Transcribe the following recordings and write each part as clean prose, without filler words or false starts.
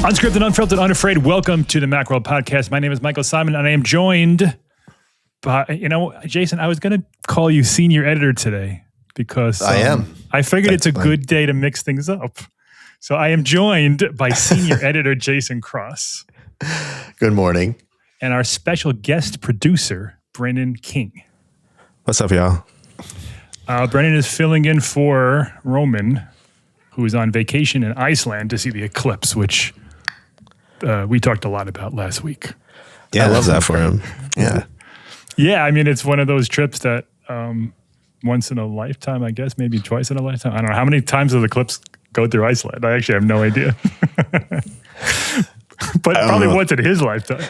Unscripted, unfiltered, unafraid. Welcome to the Macworld podcast. My name is Michael Simon, and I am joined by, Jason, I was going to call you senior editor today because I figured it's a good day to mix things up. So I am joined by senior editor Jason Cross. Good morning. And our special guest producer, Brennan King. What's up, y'all? Brennan is filling in for Roman, who is on vacation in Iceland to see the eclipse, which we talked a lot about last week. Yeah, I love that for him. Yeah. Yeah, I mean, it's one of those trips that once in a lifetime, I guess, maybe twice in a lifetime. I don't know. How many times does the eclipse go through Iceland? I actually have no idea. But probably once in his lifetime.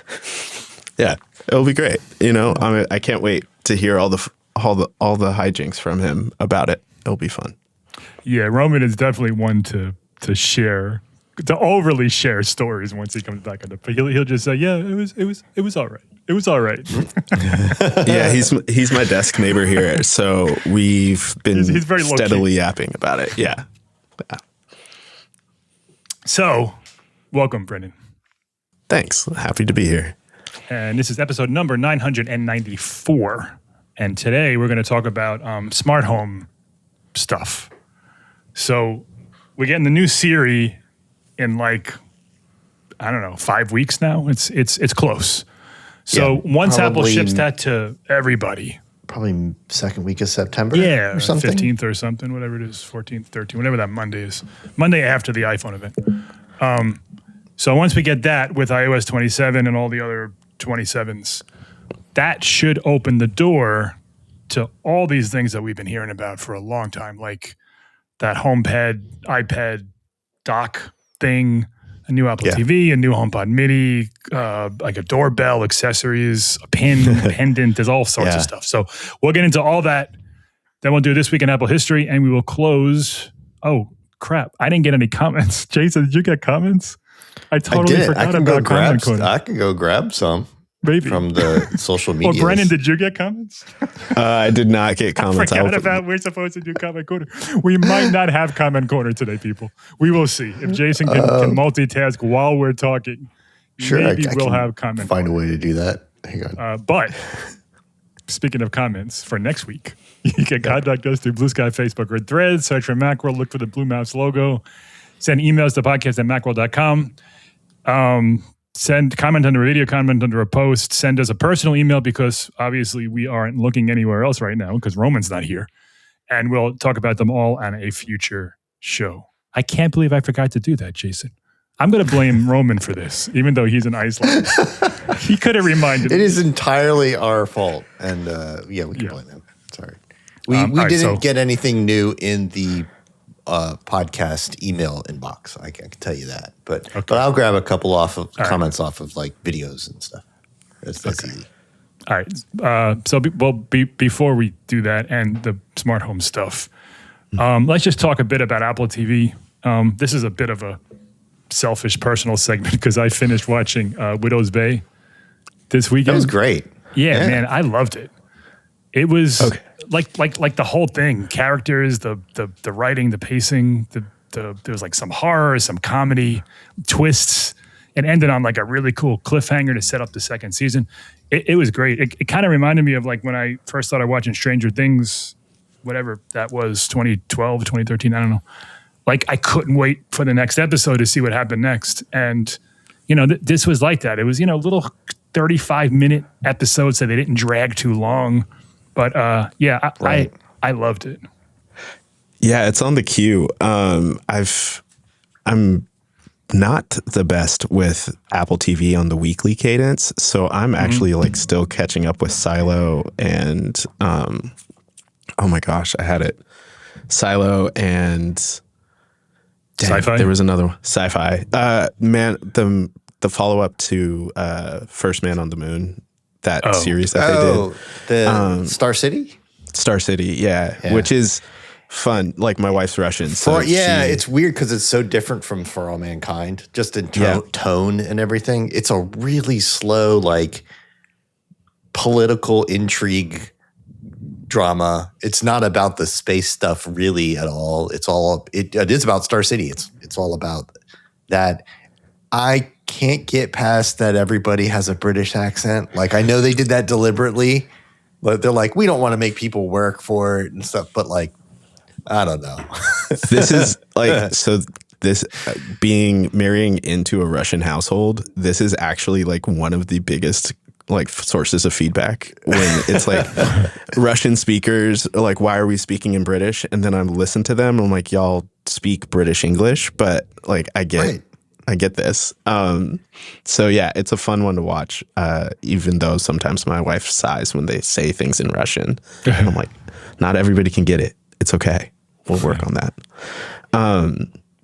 Yeah, it'll be great. I can't wait to hear all the hijinks from him about it. It'll be fun. Yeah, Roman is definitely one to share, to overly share stories once he comes back on the. He'll just say, "Yeah, it was all right. It was all right." Yeah, he's my desk neighbor here, so we've been he's very steadily yapping about it. Yeah. So, welcome, Brendan. Thanks. Happy to be here. And this is episode number 994. And today we're going to talk about smart home stuff. So we're getting the new Siri in 5 weeks now. It's close. So once Apple ships that to everybody. Probably second week of September. Yeah, or something. 15th or something, whatever it is, 14th, 13th, whatever that Monday is. Monday after the iPhone event. So once we get that with iOS 27 and all the other 27s, that should open the door to all these things that we've been hearing about for a long time, like that HomePod, iPad dock thing, a new Apple TV, a new HomePod mini, like a doorbell, accessories, a pin, pendant, there's all sorts of stuff. So we'll get into all that. Then we'll do This Week in Apple History, and we will close. Oh, crap. I didn't get any comments. Jason, did you get comments? I totally forgot about comment code. I can go grab some. Maybe. From the social media. Well, Brennan, did you get comments? I did not get comments. I forgot about we're supposed to do comment corner. We might not have comment corner today, people. We will see. If Jason can multitask while we're talking, maybe we'll have comment find corner. A way to do that. Hang on. But speaking of comments, for next week, you can contact us through Blue Sky, Facebook, or Threads. Search for Macworld. Look for the Blue Mouse logo. Send emails to podcast@macworld.com. Comment under a video, comment under a post, send us a personal email because obviously we aren't looking anywhere else right now because Roman's not here. And we'll talk about them all on a future show. I can't believe I forgot to do that, Jason. I'm going to blame Roman for this, even though he's in Iceland. He could have reminded me. It is entirely our fault. And we can blame him. Sorry. We didn't get anything new in the podcast email inbox. I can tell you that, but I'll grab a couple comments off of like videos and stuff. That's easy. All right. Before we do that and the smart home stuff, let's just talk a bit about Apple TV. This is a bit of a selfish personal segment because I finished watching Widow's Bay this weekend. That was great. Yeah, man, I loved it. It was like the whole thing, characters, the writing, the pacing, there was like some horror, some comedy, twists, and ended on like a really cool cliffhanger to set up the second season. It was great. It kind of reminded me of like when I first started watching Stranger Things, whatever that was, 2012, 2013, I don't know. Like I couldn't wait for the next episode to see what happened next. And, this was like that. It was, little 35-minute episodes so they didn't drag too long. But I loved it. Yeah, it's on the queue. I'm not the best with Apple TV on the weekly cadence, so I'm actually like still catching up with Silo and oh my gosh, I had it. Silo and Sci-Fi. There was another one. Sci-Fi. The follow-up to First Man on the Moon. That series that they did. The Star City? Star City, yeah, which is fun. Like my wife's Russian. So it's weird because it's so different from For All Mankind, just in tone and everything. It's a really slow, like, political intrigue drama. It's not about the space stuff really at all. It is about Star City. It's all about that. I can't get past that everybody has a British accent. Like, I know they did that deliberately, but they're like, we don't want to make people work for it and stuff. But like, I don't know. This is like, so this being marrying into a Russian household, this is actually like one of the biggest like sources of feedback when it's like Russian speakers are like, why are we speaking in British? And then I listen to them and I'm like, y'all speak British English, but like I get this. So yeah, it's a fun one to watch. Even though sometimes my wife sighs when they say things in Russian and I'm like, not everybody can get it. It's okay. We'll work on that.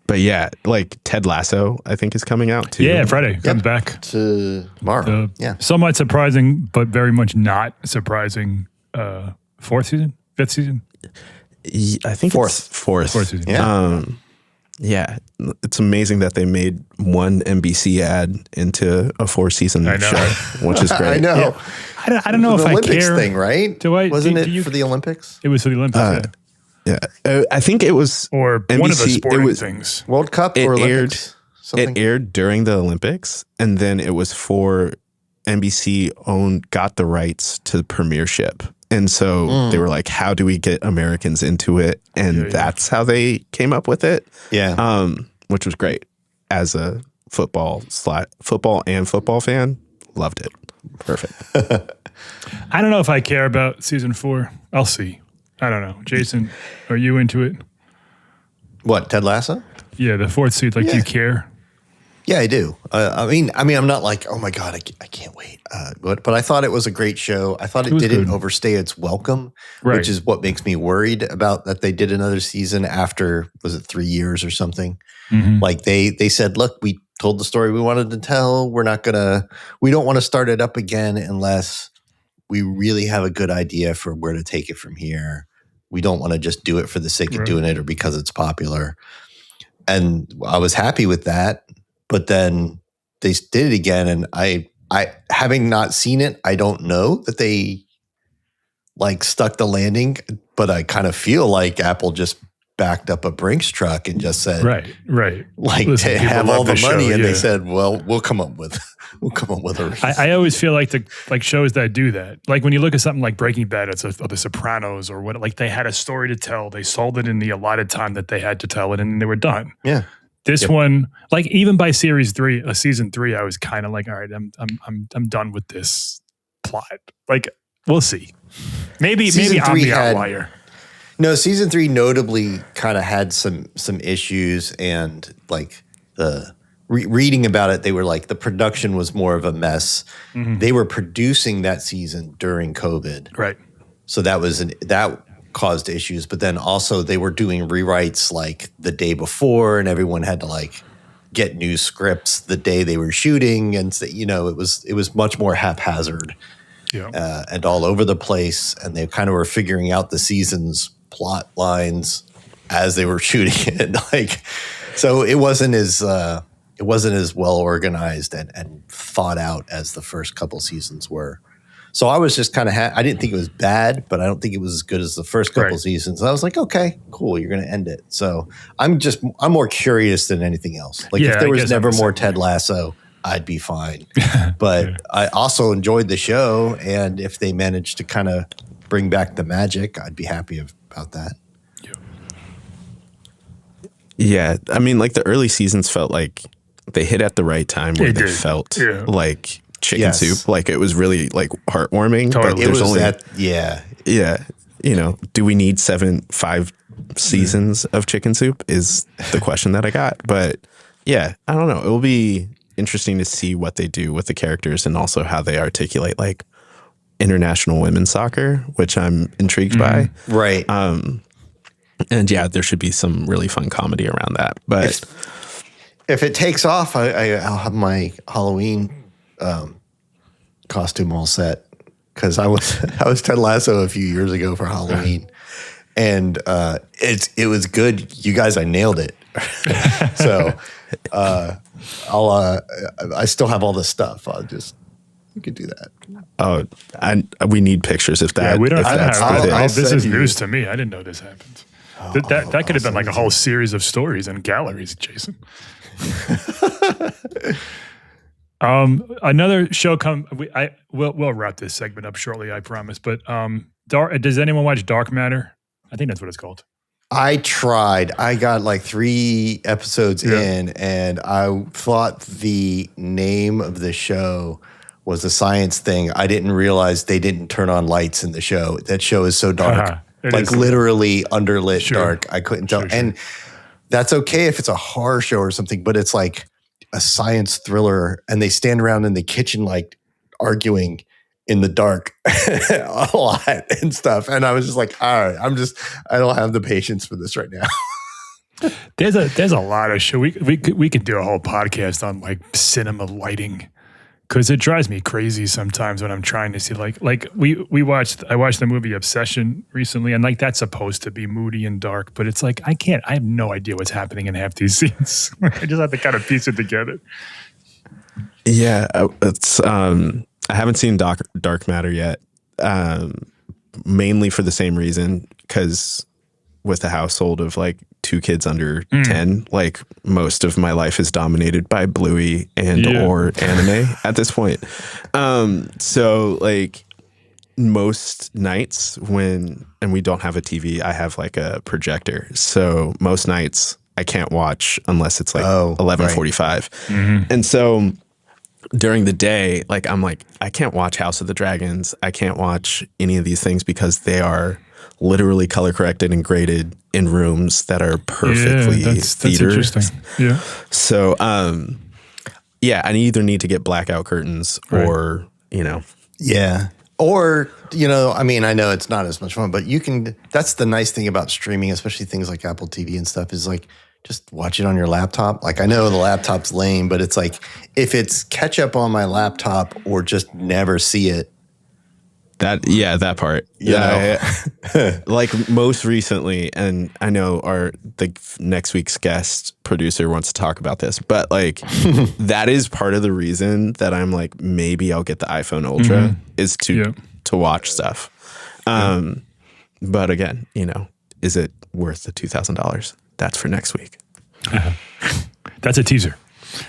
But yeah, like Ted Lasso, I think is coming out too. Yeah, Friday comes back tomorrow. Somewhat surprising, but very much not surprising. Fifth season. I think fourth season. Yeah. Yeah, it's amazing that they made one NBC ad into a 4-season show, which is great. I know. Yeah. I don't know if I care. The Olympics thing, right? Wasn't it for the Olympics? It was for the Olympics. Yeah, I think it was or NBC, one of the sporting things. World Cup or Olympics? It aired during the Olympics, and then it was for NBC got the rights to the premiership. And so they were like, how do we get Americans into it? And that's how they came up with it. Yeah. Which was great. As a football and football fan, loved it. Perfect. I don't know if I care about season 4. I'll see. I don't know. Jason, are you into it? What, Ted Lasso? Yeah, the 4th season. Like, do you care? Yeah, I do. I mean, I'm not like, oh my God, I can't wait. But I thought it was a great show. I thought it didn't overstay its welcome, which is what makes me worried about that they did another season after, was it 3 years or something? Mm-hmm. Like they said, look, we told the story we wanted to tell. We don't want to start it up again unless we really have a good idea for where to take it from here. We don't want to just do it for the sake of doing it or because it's popular. And I was happy with that. But then they did it again, and I having not seen it, I don't know that they like stuck the landing. But I kind of feel like Apple just backed up a Brinks truck and just said, right, like to have all the money, and they said, well, we'll come up with a reason. I always feel like shows that do that, like when you look at something like Breaking Bad, or The Sopranos, or what, like they had a story to tell, they sold it in the allotted time that they had to tell it, and they were done. Yeah. This one, like even by season 3, I was kind of like, all right, I'm done with this plot. Like, we'll see. Maybe I'm the outlier. No, season 3 notably kind of had some issues, and like the reading about it, they were like the production was more of a mess. Mm-hmm. They were producing that season during COVID, right? So that caused issues, but then also they were doing rewrites like the day before, and everyone had to like get new scripts the day they were shooting, and it was much more haphazard and all over the place, and they kind of were figuring out the season's plot lines as they were shooting it. Like, so it wasn't as well organized and thought out as the first couple seasons were. So I was just kind of I didn't think it was bad, but I don't think it was as good as the first couple seasons. And I was like, okay, cool, you're going to end it. So I'm more curious than anything else. Like if there was never more Ted Lasso, I'd be fine. But I also enjoyed the show, and if they managed to kind of bring back the magic, I'd be happy about that. Yeah, I mean, like the early seasons felt like they hit at the right time where they felt like chicken soup. Like it was really like heartwarming. Totally. But there's only yeah. Do we need 5 seasons of chicken soup is the question that I got. But yeah, I don't know. It will be interesting to see what they do with the characters, and also how they articulate like international women's soccer, which I'm intrigued by. Right. And yeah, there should be some really fun comedy around that. But if it takes off, I'll have my Halloween costume all set, because I was Ted Lasso a few years ago for Halloween, and it was good. You guys, I nailed it. So I still have all this stuff. We could do that. Oh, we need pictures if that. Yeah, we don't. If that's this is news to me. I didn't know this happened. That could have been like a whole series of stories and galleries, Jason. Another show we'll wrap this segment up shortly, I promise. But does anyone watch Dark Matter? I think that's what it's called. I tried. I got like 3 episodes in, and I thought the name of the show was a science thing. I didn't realize they didn't turn on lights in the show. That show is so dark. Like literally underlit dark. I couldn't tell. And that's okay if it's a horror show or something, but it's like a science thriller, and they stand around in the kitchen like arguing in the dark a lot and stuff. And I was just like, all right, I don't have the patience for this right now. There's a lot of show. We could do a whole podcast on like cinema lighting, because it drives me crazy sometimes when I'm trying to see I watched the movie Obsession recently, and like that's supposed to be moody and dark, but it's like I have no idea what's happening in half these scenes. I just have to kind of piece it together. Yeah, it's I haven't seen Dark Matter yet, mainly for the same reason, because with a household of like 2 kids under 10, like most of my life is dominated by Bluey or anime at this point. So like most nights and we don't have a TV, I have like a projector. So most nights I can't watch unless it's like 11:45. And so during the day, like I'm like, I can't watch House of the Dragons. I can't watch any of these things because they are literally color corrected and graded in rooms that are perfectly that's theater. Interesting. Yeah. So, I either need to get blackout curtains or, Yeah. Or, I mean, I know it's not as much fun, but that's the nice thing about streaming, especially things like Apple TV and stuff, is like, just watch it on your laptop. Like, I know the laptop's lame, but it's like, if it's catch up on my laptop or just never see it. That part. Yeah. Like most recently, and I know the next week's guest producer wants to talk about this, but like that is part of the reason that I'm like, maybe I'll get the iPhone Ultra is to watch stuff. But again, is it worth the $2,000? That's for next week. That's a teaser.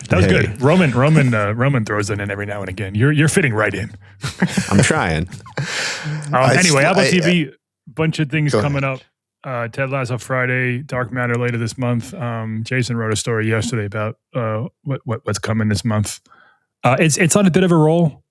That was good. Roman throws it in every now and again. You're fitting right in. I'm trying. Anyway, Apple TV, bunch of things coming up. Ted Lasso Friday, Dark Matter later this month. Jason wrote a story yesterday about what's coming this month. It's on a bit of a roll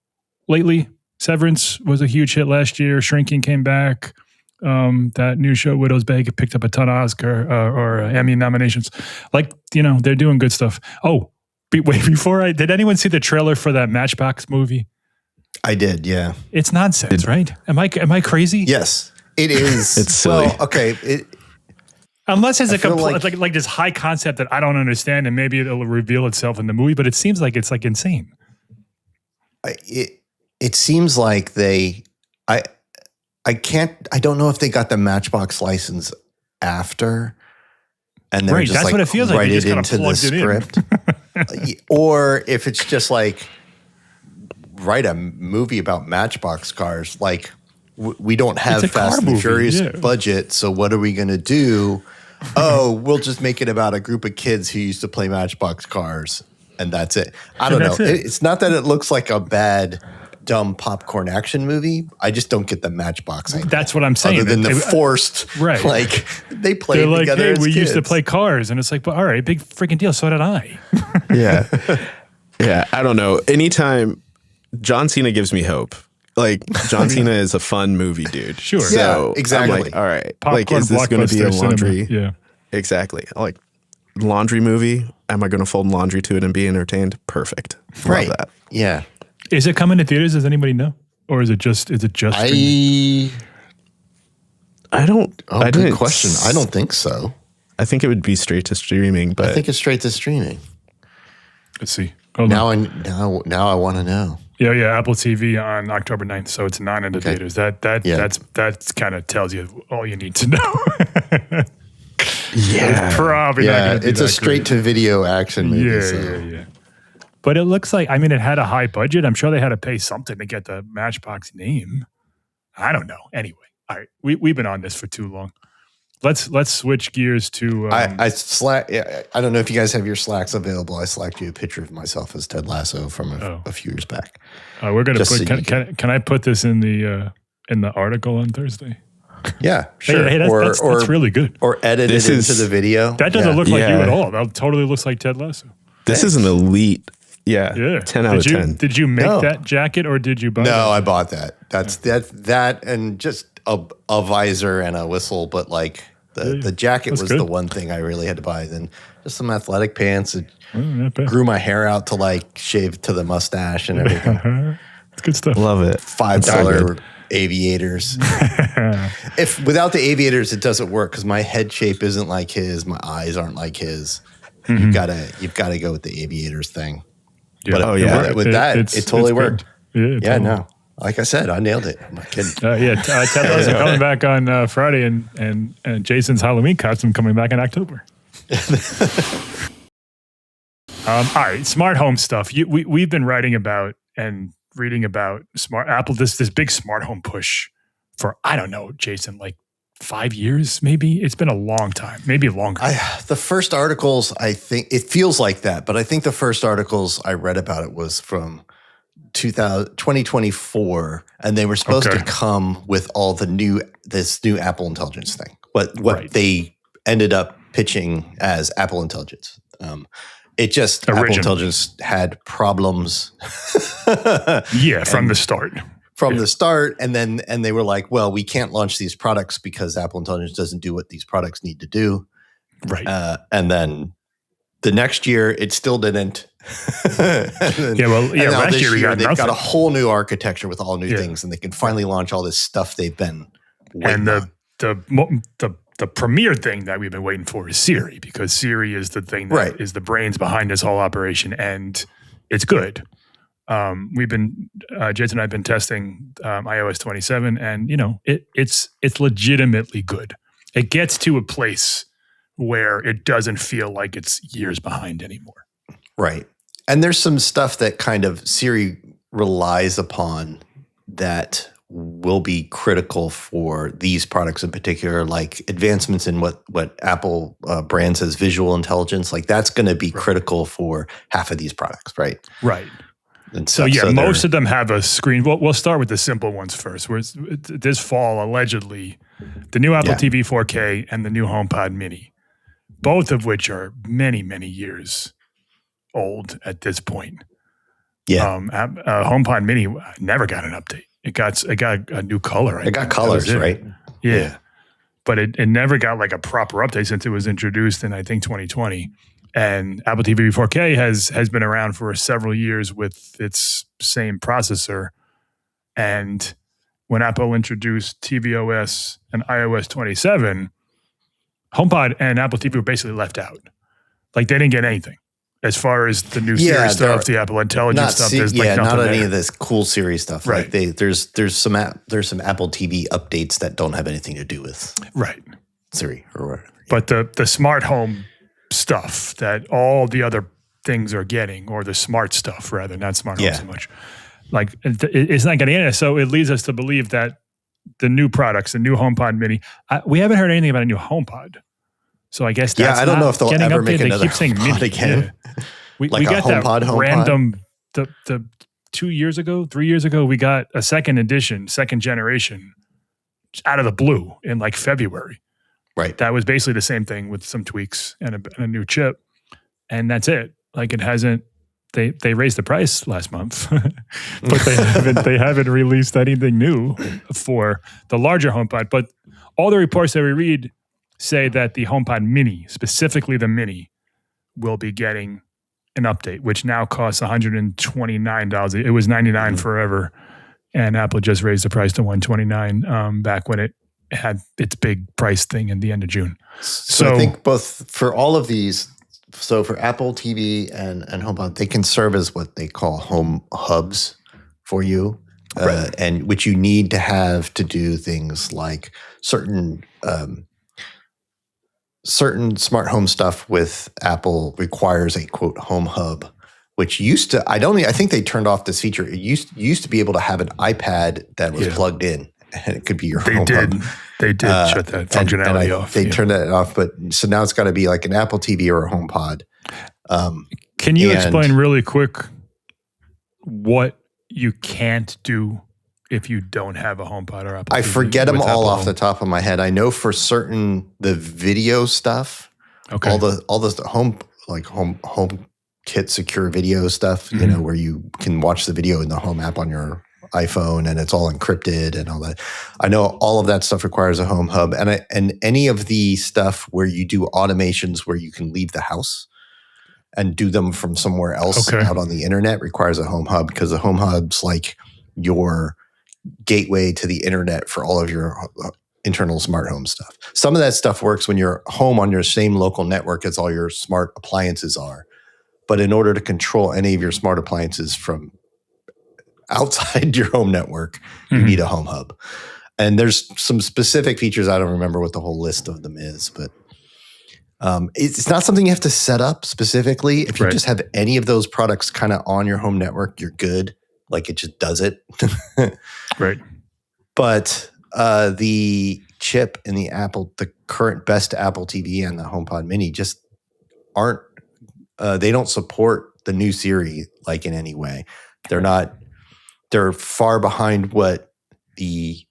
lately. Severance was a huge hit last year. Shrinking came back. That new show, Widow's Bag, picked up a ton of Oscar or Emmy nominations. Like, they're doing good stuff. Oh, wait, did anyone see the trailer for that Matchbox movie? I did, yeah. It's nonsense, right? Am I crazy? Yes, it is. It's silly. Well, okay. Unless it's like this high concept that I don't understand, and maybe it'll reveal itself in the movie, but it seems like it's like insane. It seems like I don't know if they got the Matchbox license after, and they're just that's like what it feels like. Write it into the script, or if it's just like write a movie about Matchbox cars. Like we don't have Fast and Furious budget, so what are we going to do? Oh, we'll just make it about a group of kids who used to play Matchbox cars, and that's it. I don't know. It's not that it looks like a bad, dumb popcorn action movie. I just don't get the Matchbox idea. That's what I'm saying. Other than the forced, like they played They're like, together. Hey, as we kids. used to play cars, and it's like, but all right, big freaking deal. So did I. Yeah. I don't know. Anytime John Cena gives me hope. Like John Cena is a fun movie, dude. Sure. So exactly. I'm like, all right. Popcorn like, is this going to be a laundry? Cinema. Yeah. Exactly. Like laundry movie. Am I going to fold laundry to it and be entertained? Perfect. Love that. Yeah. Is it coming to theaters? Does anybody know, or is it just? Streaming? I don't. Oh, good question. I don't think so. I think it would be straight to streaming, but I think it's straight to streaming. Let's see. Now I want to know. Yeah. Apple TV on October 9th, so it's not in the theaters. That kind of tells you all you need to know. It's probably not gonna be it's a straight to video action movie. Yeah. But it looks like, it had a high budget. I'm sure they had to pay something to get the Matchbox name. I don't know. Anyway, all right. We've been on this for too long. let's switch gears to. I don't know if you guys have your Slacks available. I slacked you a picture of myself as Ted Lasso from a few years back. We're gonna put. Can I put this in the article on Thursday? Yeah, sure. Hey, that's really good. Or edit it into the video. That doesn't look like you at all. That totally looks like Ted Lasso. This is an elite. Yeah. 10 out of 10. Did you make that jacket or did you buy it? No, I bought that. That's that and just a visor and a whistle, but like the jacket was good. The one thing I really had to buy. Then just some athletic pants. Grew my hair out to like shave to the mustache and everything. It's good stuff. Love it. $5 aviators. If without the aviators, it doesn't work because my head shape isn't like his. My eyes aren't like his. Mm-hmm. You've gotta go with the aviators thing. Yeah. But with that, it totally worked. Yeah, totally. No. Like I said, I nailed it. I'm not kidding. Ted Lasso coming back on Friday, and Jason's Halloween costume coming back in October. All right, smart home stuff. We've been writing about and reading about Apple this big smart home push for, I don't know, Jason, like 5 years maybe. It's been a long time, maybe longer. The first articles, I think it feels like that, but I think the first articles I read about it was from 2024, and they were supposed to come with all this new Apple Intelligence thing. What they ended up pitching as Apple Intelligence. Apple Intelligence had problems. From the start. The start, and they were like, well, we can't launch these products because Apple Intelligence doesn't do what these products need to do. Right. And then the next year, it still didn't. Last year we got they've got a whole new architecture with all new things, and they can finally launch all this stuff they've been waiting on. The premier thing that we've been waiting for is Siri, because Siri is the thing that is the brains behind this whole operation, and it's good. We've been Jason and I have been testing iOS 27, and it's legitimately good. It gets to a place where it doesn't feel like it's years behind anymore. Right. And there's some stuff that kind of Siri relies upon that will be critical for these products in particular, like advancements in what Apple brands as visual intelligence. Like that's going to be critical for half of these products, right? Right. So most of them have a screen. We'll start with the simple ones first. Where this fall, allegedly, the new Apple TV 4K and the new HomePod Mini, both of which are many, many years old at this point. Yeah. HomePod Mini never got an update. It got a new color. It got colors, right? Yeah. But it never got like a proper update since it was introduced in, I think, 2020. And Apple TV 4K has been around for several years with its same processor. And when Apple introduced tvOS and iOS 27, HomePod and Apple TV were basically left out. Like they didn't get anything as far as the new Siri stuff, the Apple Intelligence stuff. There's not any of this cool Siri stuff. Right. Like there's some Apple TV updates that don't have anything to do with Siri or whatever. But the smart home stuff that all the other things are getting, or the smart stuff rather, not smart home so much. Like it's not getting in it. So it leads us to believe that the new products, the new HomePod Mini, we haven't heard anything about a new Homepod. So I guess that's I don't know if they'll ever make another They keep saying HomePod again. Yeah. We like got HomePod, that random. The 3 years ago, we got a second generation, out of the blue in like February. Right. That was basically the same thing with some tweaks and a new chip, and that's it. Like it hasn't. They raised the price last month, but they haven't released anything new for the larger HomePod. But all the reports that we read say that the HomePod Mini, specifically the Mini, will be getting an update, which now costs $129. It was $99 forever, and Apple just raised the price to $129 back when it had its big price thing in the end of June. So I think both for all of these, so for Apple TV and HomePod, they can serve as what they call home hubs for you, and which you need to have to do things like certain smart home stuff with Apple requires a quote home hub, which used to, I think they turned off this feature. It used to be able to have an iPad that was plugged in, and it could be your home hub. They did shut that functionality off. They turned that off, but so now it's got to be like an Apple TV or a HomePod. Can you explain really quick what you can't do if you don't have a HomePod or Apple TV? I forget them all off the top of my head. I know for certain the video stuff, all the home kit secure video stuff, you know, where you can watch the video in the Home app on your iPhone and it's all encrypted and all that. I know all of that stuff requires a Home Hub, and any of the stuff where you do automations where you can leave the house and do them from somewhere else out on the internet requires a Home Hub, because the Home Hub's like your gateway to the internet for all of your internal smart home stuff. Some of that stuff works when you're home on your same local network as all your smart appliances are. But in order to control any of your smart appliances from outside your home network, you need a Home Hub. And there's some specific features. I don't remember what the whole list of them is, but it's not something you have to set up specifically. If you just have any of those products kind of on your home network, you're good. Like it just does it. Right. But the chip in the current best Apple TV and the HomePod Mini just aren't, they don't support the new Siri like in any way. They're far behind what the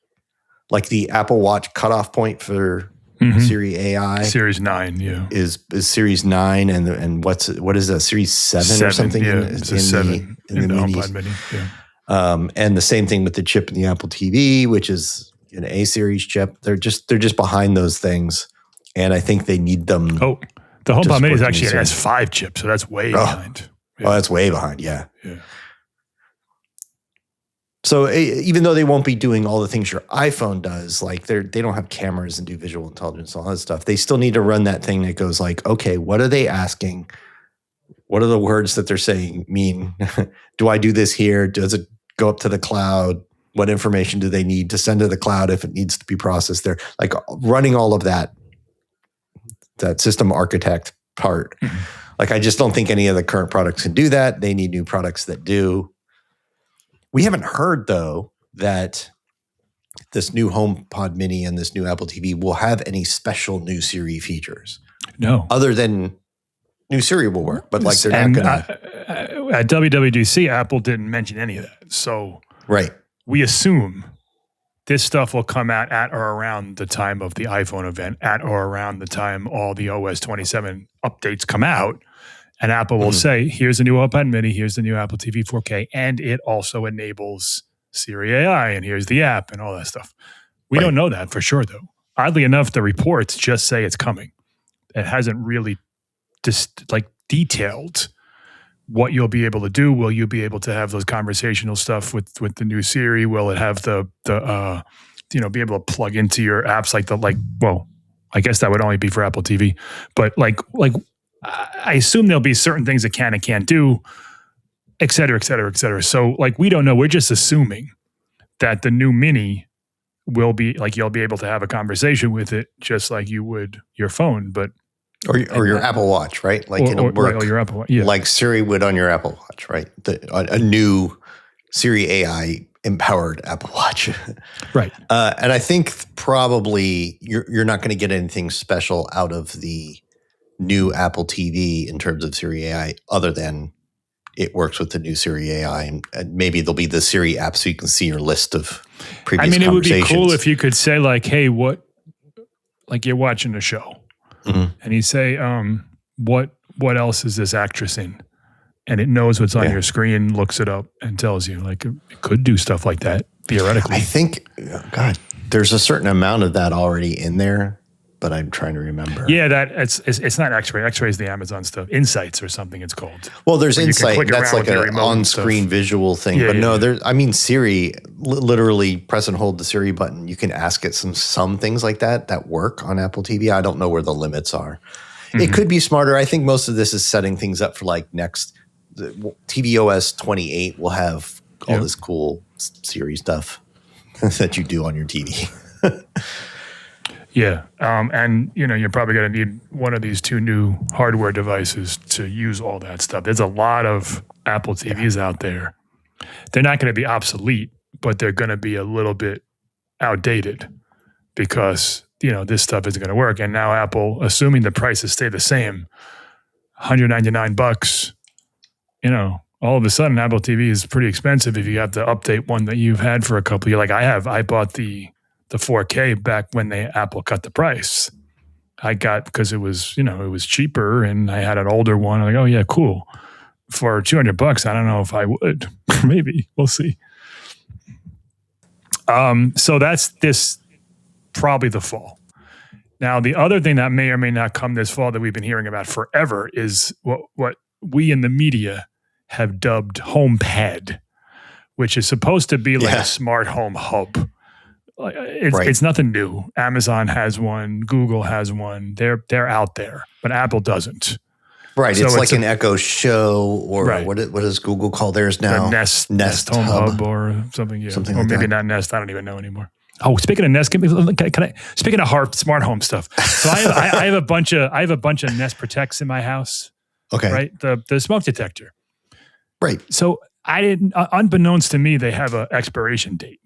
Apple Watch cutoff point for Siri AI. Series 9, yeah. Is Series 9 and what is that, Series 7 or something? Yeah, it's a 7 in the HomePod Mini. Yeah. And the same thing with the chip in the Apple TV, which is an A series chip. They're just behind those things, and I think they need them. Oh, the HomePod Mini is actually an S5 chip, so that's way behind. Yeah. Oh, that's way behind. Yeah. Yeah. So even though they won't be doing all the things your iPhone does, like they don't have cameras and do visual intelligence and all that stuff, they still need to run that thing that goes like, okay, what are they asking? What are the words that they're saying mean? Do I do this here? Does it go up to the cloud? What information do they need to send to the cloud if it needs to be processed there? Like running all of that system architect part. Like I just don't think any of the current products can do that. They need new products that do. We haven't heard, though, that this new HomePod Mini and this new Apple TV will have any special new Siri features. No. Other than new Siri will work, but like they're not going to. At WWDC, Apple didn't mention any of that. So we assume this stuff will come out at or around the time of the iPhone event, at or around the time all the OS 27 updates come out. And Apple will say, here's the new HomePod Mini, here's the new Apple TV 4K, and it also enables Siri AI, and here's the app and all that stuff. We don't know that for sure, though. Oddly enough, the reports just say it's coming. It hasn't really just detailed what you'll be able to do. Will you be able to have those conversational stuff with the new Siri? Will it have the be able to plug into your apps well, I guess that would only be for Apple TV, but I assume there'll be certain things it can and can't do, et cetera, et cetera, et cetera. So we don't know. We're just assuming that the new Mini will be you'll be able to have a conversation with it just like you would your phone, but or your Apple Watch, right? It'll work your Apple Watch, yeah. Like Siri would on your Apple Watch, right? A new Siri AI-empowered Apple Watch, right? And I think probably you're not going to get anything special out of the new Apple TV in terms of Siri AI, other than it works with the new Siri AI, and maybe there'll be the Siri app so you can see your list of previous conversations. It would be cool if you could say hey, what, you're watching a show, and you say, what else is this actress in? And it knows what's on your screen, looks it up, and tells you. It could do stuff like that, theoretically. I think, God, there's a certain amount of that already in there, but I'm trying to remember. Yeah, it's not X-Ray. X-Ray is the Amazon stuff. Insights or something it's called. Well, there's Insight. That's like an on-screen visual thing. Yeah, but Siri, literally press and hold the Siri button. You can ask it some things like that work on Apple TV. I don't know where the limits are. It could be smarter. I think most of this is setting things up for next. tvOS 28 will have all this cool Siri stuff that you do on your TV. Yeah, and you're probably going to need one of these two new hardware devices to use all that stuff. There's a lot of Apple TVs out there. They're not going to be obsolete, but they're going to be a little bit outdated because, this stuff isn't going to work. And now Apple, assuming the prices stay the same, $199, all of a sudden Apple TV is pretty expensive if you have to update one that you've had for a couple of years. Like I bought the 4K back when Apple cut the price. I got, because it was, it was cheaper and I had an older one. I'm like, oh yeah, cool. For $200, I don't know if I would. Maybe. We'll see. So that's this, probably the fall. Now, the other thing that may or may not come this fall that we've been hearing about forever is what we in the media have dubbed HomePod, which is supposed to be like a smart home hub. It's nothing new. Amazon has one. Google has one. They're out there, but Apple doesn't. Right. So it's like an Echo Show, or what does Google call theirs now? The Nest Home Hub or something. Yeah. Something or like maybe that. Not Nest. I don't even know anymore. Oh, speaking of Nest, speaking of smart home stuff. So I have a bunch of Nest Protects in my house. Okay. Right. The smoke detector. Right. So I didn't, unbeknownst to me, they have an expiration date.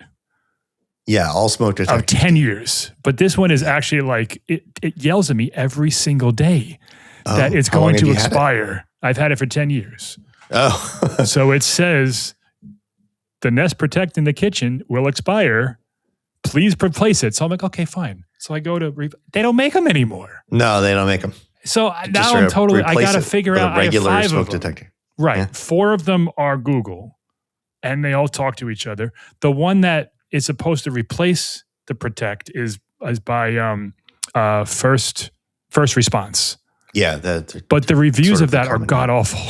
Yeah, all smoke detectors. Of 10 years. But this one is actually like, it yells at me every single day that it's going to expire. I've had it for 10 years. Oh. So it says, the Nest Protect in the kitchen will expire. Please replace it. So I'm like, okay, fine. So I go to, they don't make them anymore. No, they don't make them. So now I'm totally, I got to figure out, a regular I have 5 smoke of them. detector. Right. Yeah. 4 of them are Google, and they all talk to each other. The one that is supposed to replace the Protect is by First Response. Yeah. But the reviews sort of that are god awful.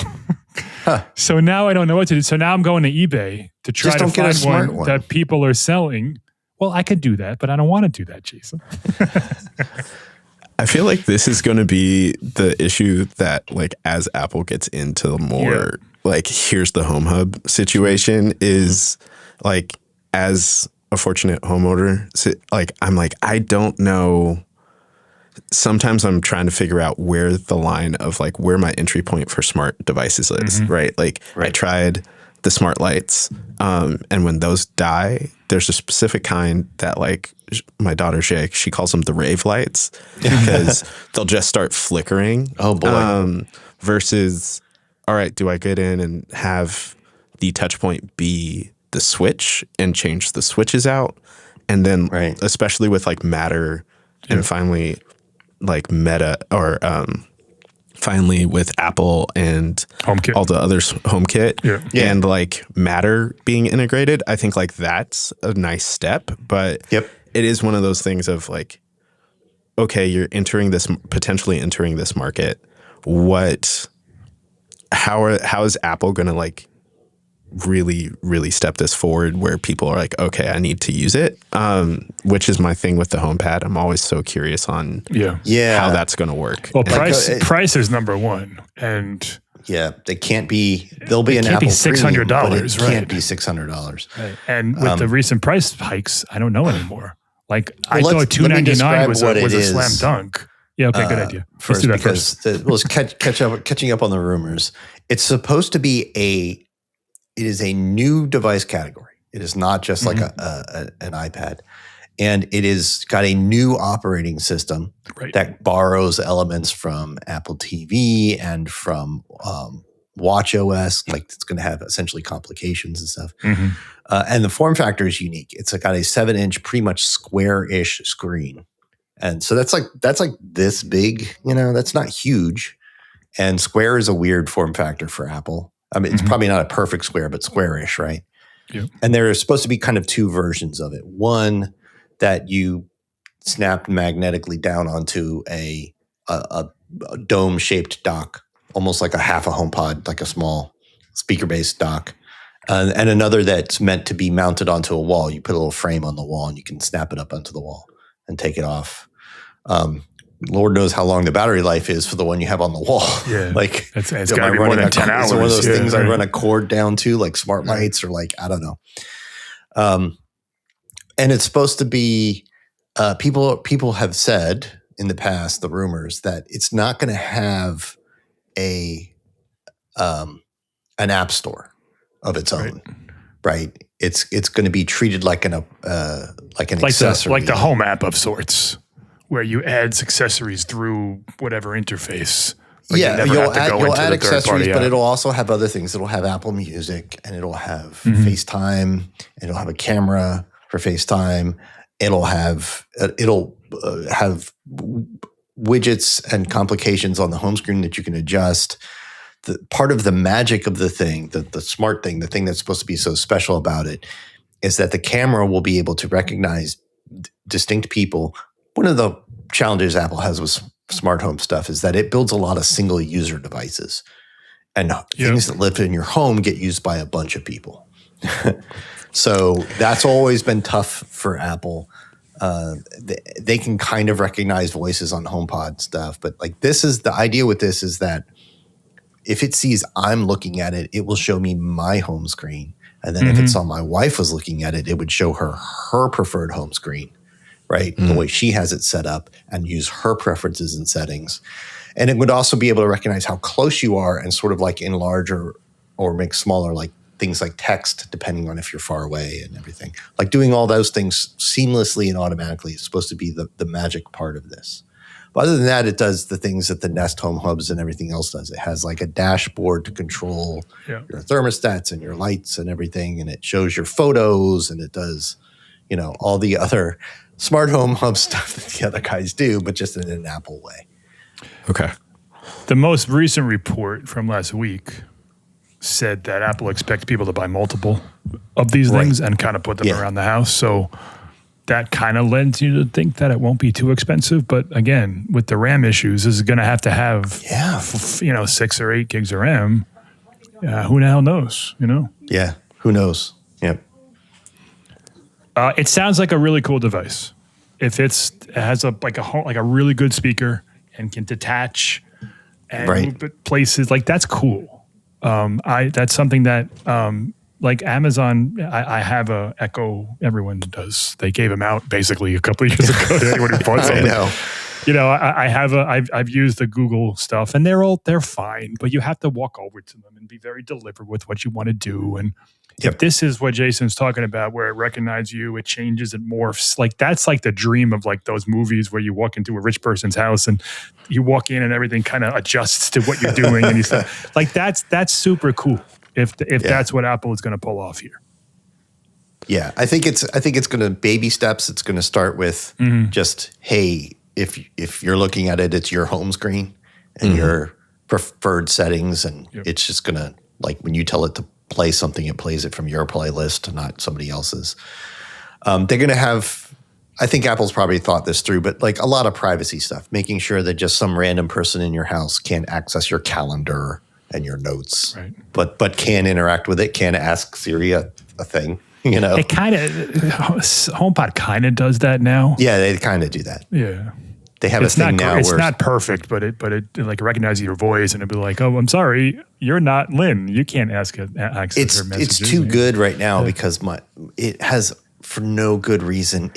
So now I don't know what to do. So now I'm going to eBay to try to find one that people are selling. Well, I could do that, but I don't want to do that, Jason. I feel like this is going to be the issue that, like, as Apple gets into more, like, here's the home hub situation is, like, as a fortunate homeowner, like, I'm like, I don't know. Sometimes I'm trying to figure out where the line of, like, where my entry point for smart devices is, right? Like, I tried the smart lights, and when those die, there's a specific kind that, like, my daughter, she calls them the rave lights because they'll just start flickering. Oh, boy. Versus, all right, do I get in and have the touch point be the switch and change the switches out? And then, especially with, like, Matter and finally, like, Meta, or finally with Apple and HomeKit. all the others, HomeKit, and, like, Matter being integrated, I think, like, that's a nice step. But it is one of those things of, like, okay, you're potentially entering this market. How is Apple going to, like, really, really step this forward where people are like, okay, I need to use it, which is my thing with the HomePod. I'm always so curious on how that's going to work. Well, price is number one. And they can't be, they'll be an Apple $600, but it can't be $600. Right. And with the recent price hikes, I don't know anymore. Like, I thought $299 was a slam dunk. Yeah, okay, good idea. First, because catching up on the rumors. It's supposed to be it is a new device category. It is not just like an iPad. And it is got a new operating system that borrows elements from Apple TV and from Watch OS. Like, it's going to have essentially complications and stuff. And the form factor is unique. It's got a 7-inch, pretty much square-ish screen. And so that's like this big, that's not huge. And square is a weird form factor for Apple. I mean, it's probably not a perfect square, but square-ish, right? Yeah. And there are supposed to be kind of 2 versions of it. One that you snap magnetically down onto a dome-shaped dock, almost like a half a HomePod, like a small speaker-based dock. And another that's meant to be mounted onto a wall. You put a little frame on the wall, and you can snap it up onto the wall and take it off. Lord knows how long the battery life is for the one you have on the wall. Yeah, like it's got to be more than 10 hours. It's one of those things I run a cord down to, like smart lights, or like, I don't know. And it's supposed to be, people have said in the past, the rumors, that it's not going to have an app store of its own, right? it's going to be treated like an accessory, like the home app of sorts, where you add accessories through whatever interface. But yeah, you'll add accessories, but it'll also have other things. It'll have Apple Music, and it'll have FaceTime, and it'll have a camera for FaceTime. It'll have widgets and complications on the home screen that you can adjust. Part of the magic of the thing, the smart thing, the thing that's supposed to be so special about it, is that the camera will be able to recognize distinct people. One of the challenges Apple has with smart home stuff is that it builds a lot of single user devices, and things that live in your home get used by a bunch of people. So that's always been tough for Apple. They can kind of recognize voices on HomePod stuff, but like this is the idea with this is that if it sees I'm looking at it, it will show me my home screen. And then if it saw my wife was looking at it, it would show her preferred home screen, right? The way she has it set up, and use her preferences and settings. And it would also be able to recognize how close you are and sort of like enlarge or make smaller, like things like text, depending on if you're far away and everything. Like doing all those things seamlessly and automatically is supposed to be the magic part of this. But other than that, it does the things that the Nest Home Hubs and everything else does. It has like a dashboard to control your thermostats and your lights and everything. And it shows your photos, and it does, all the other smart home hub stuff that the other guys do, but just in an Apple way. Okay. The most recent report from last week said that Apple expects people to buy multiple of these things and kind of put them around the house. So that kind of lends you to think that it won't be too expensive. But again, with the RAM issues, this is going to have 6 or 8 gigs of RAM. Who the hell knows, Yeah, who knows? Yep. It sounds like a really cool device. If it has a really good speaker and can detach and move it places, like that's cool. That's something that like Amazon, I have a Echo. Everyone does. They gave them out basically a couple of years ago to anyone who bought something. I know. I've used the Google stuff, and they're fine, but you have to walk over to them and be very deliberate with what you want to do. And if this is what Jason's talking about, where it recognizes you, it changes, it morphs. Like that's like the dream of like those movies where you walk into a rich person's house and you walk in and everything kind of adjusts to what you're doing, and you say, like that's super cool. If that's what Apple is going to pull off here. Yeah, I think it's going to baby steps. It's going to start with just, hey, if you're looking at it, it's your home screen and your preferred settings, and it's just going to, like when you tell it to play something, it plays it from your playlist, not somebody else's. They're going to have, I think Apple's probably thought this through, but like a lot of privacy stuff, making sure that just some random person in your house can't access your calendar and your notes, but can interact with it, can ask Siri a thing, It kind of, HomePod kind of does that now. Yeah, they kind of do that. Yeah. They have a thing now it's where not perfect, but it like recognizes your voice, and it'd be like, oh, I'm sorry, you're not Lynn. You can't access her messages. It's too good right now because it has, for no good reason,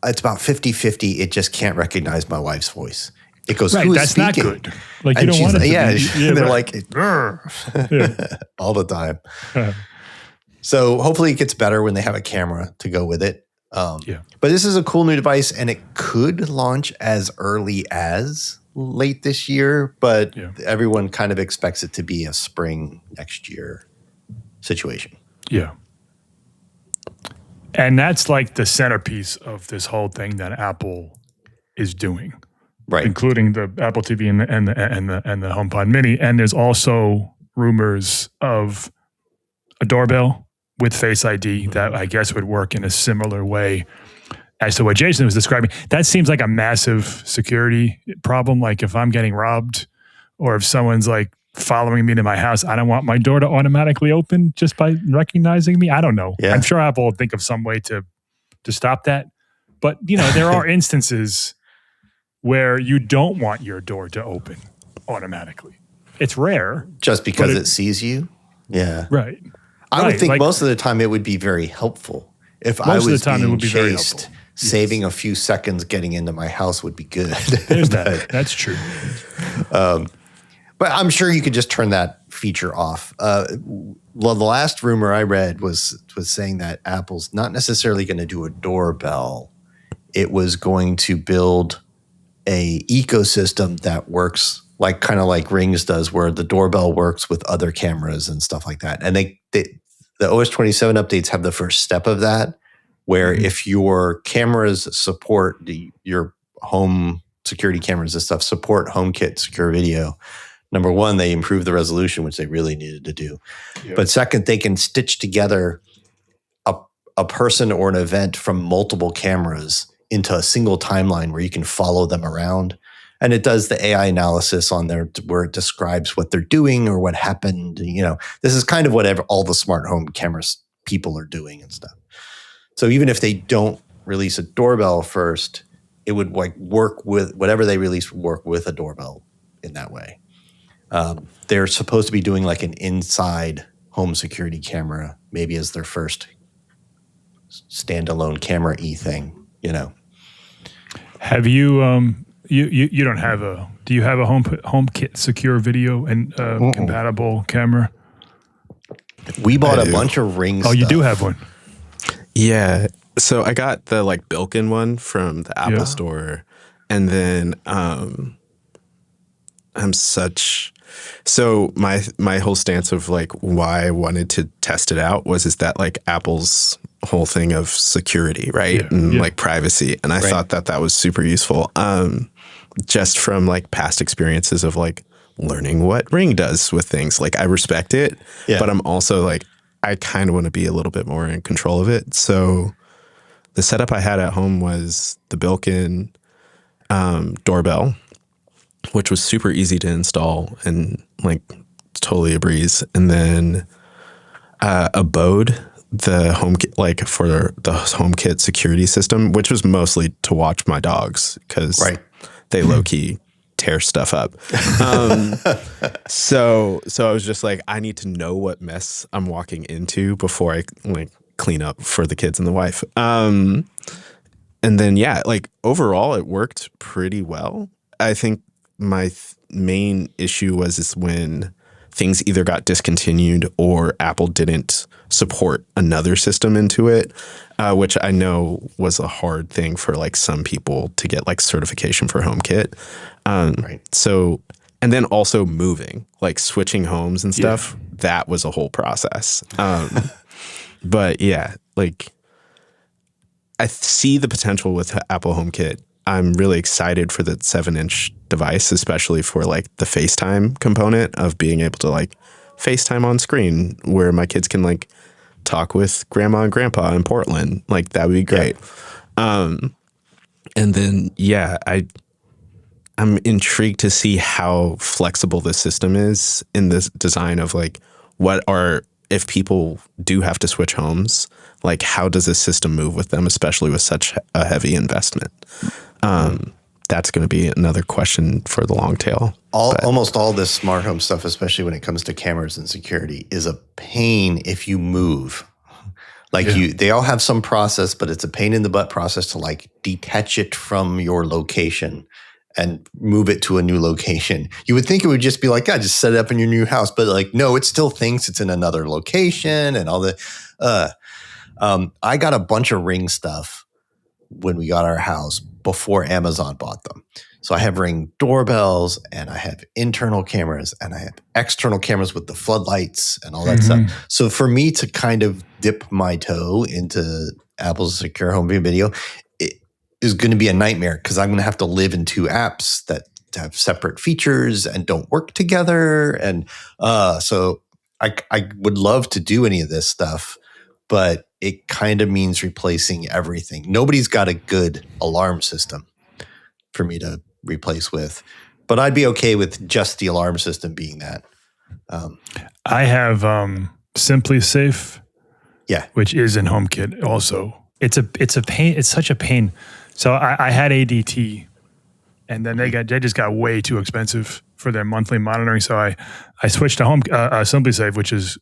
it's about 50-50. It just can't recognize my wife's voice. It goes, who is that's speaking? Not good. Like, you don't want it to be. They're like, all the time. So hopefully it gets better when they have a camera to go with it. But this is a cool new device, and it could launch as early as late this year, but everyone kind of expects it to be a spring next year situation. Yeah. And that's like the centerpiece of this whole thing that Apple is doing. Right. Including the Apple TV and the HomePod Mini. And there's also rumors of a doorbell with Face ID that I guess would work in a similar way as to what Jason was describing. That seems like a massive security problem. Like if I'm getting robbed or if someone's like following me to my house, I don't want my door to automatically open just by recognizing me. I don't know. Yeah. I'm sure Apple will think of some way to stop that. But, there are instances where you don't want your door to open automatically. It's rare. Just because it sees you? Yeah. Right. I would think most of the time it would be very helpful. If I was being chased, saving a few seconds getting into my house would be good. There's that. That's true. But I'm sure you could just turn that feature off. Well, the last rumor I read was saying that Apple's not necessarily going to do a doorbell. It was going to build a ecosystem that works kind of like Rings does, where the doorbell works with other cameras and stuff like that. And the OS 27 updates have the first step of that, where if your cameras support your home security cameras and stuff support HomeKit secure video, number one, they improve the resolution, which they really needed to do. Yep. But second, they can stitch together a person or an event from multiple cameras into a single timeline where you can follow them around. And it does the AI analysis on there where it describes what they're doing or what happened. This is kind of whatever all the smart home cameras people are doing and stuff. So even if they don't release a doorbell first, it would work with whatever they release, work with a doorbell in that way. They're supposed to be doing like an inside home security camera, maybe as their first standalone camera-y thing, Have you, you don't have do you have a HomeKit secure video and compatible camera? We bought a bunch of Ring stuff. Oh, you do have one? Yeah. So I got the built-in one from the Apple store. And then so my whole stance of why I wanted to test it out is that Apple's whole thing of security, right? And privacy. And I thought that was super useful. Just from past experiences of learning what Ring does with things. I respect it, but I'm also I kind of want to be a little bit more in control of it. So the setup I had at home was the built-in doorbell, which was super easy to install and totally a breeze. And then a Bode, the HomeKit, for the HomeKit security system, which was mostly to watch my dogs because they low-key tear stuff up. So I was just I need to know what mess I'm walking into before I clean up for the kids and the wife. And then overall it worked pretty well. I think my main issue was when things either got discontinued or Apple didn't support another system into it, which I know was a hard thing for some people to get certification for HomeKit. So, and then also moving, switching homes and stuff, that was a whole process. But yeah, I see the potential with Apple HomeKit. I'm really excited for the 7-inch device, especially for the FaceTime component of being able to FaceTime on screen where my kids can talk with grandma and grandpa in Portland. That would be great. And then, I'm intrigued to see how flexible the system is in this design of if people do have to switch homes, how does this system move with them, especially with such a heavy investment? That's going to be another question for the long tail. Almost all this smart home stuff, especially when it comes to cameras and security, is a pain if you move. They all have some process, but it's a pain in the butt process to detach it from your location and move it to a new location. You would think it would just be just set it up in your new house, but no, it still thinks it's in another location and all the. I got a bunch of Ring stuff when we got our house before Amazon bought them. So I have Ring doorbells and I have internal cameras and I have external cameras with the floodlights and all that stuff. So for me to kind of dip my toe into Apple's secure home video, it is going to be a nightmare because I'm going to have to live in two apps that have separate features and don't work together. And so I would love to do any of this stuff, but it kind of means replacing everything. Nobody's got a good alarm system for me to replace with, but I'd be okay with just the alarm system being that. I have Simply Safe, which is in HomeKit also. It's a pain. It's such a pain. So I had ADT, and then they just got way too expensive for their monthly monitoring. So I switched to Simply Safe, which is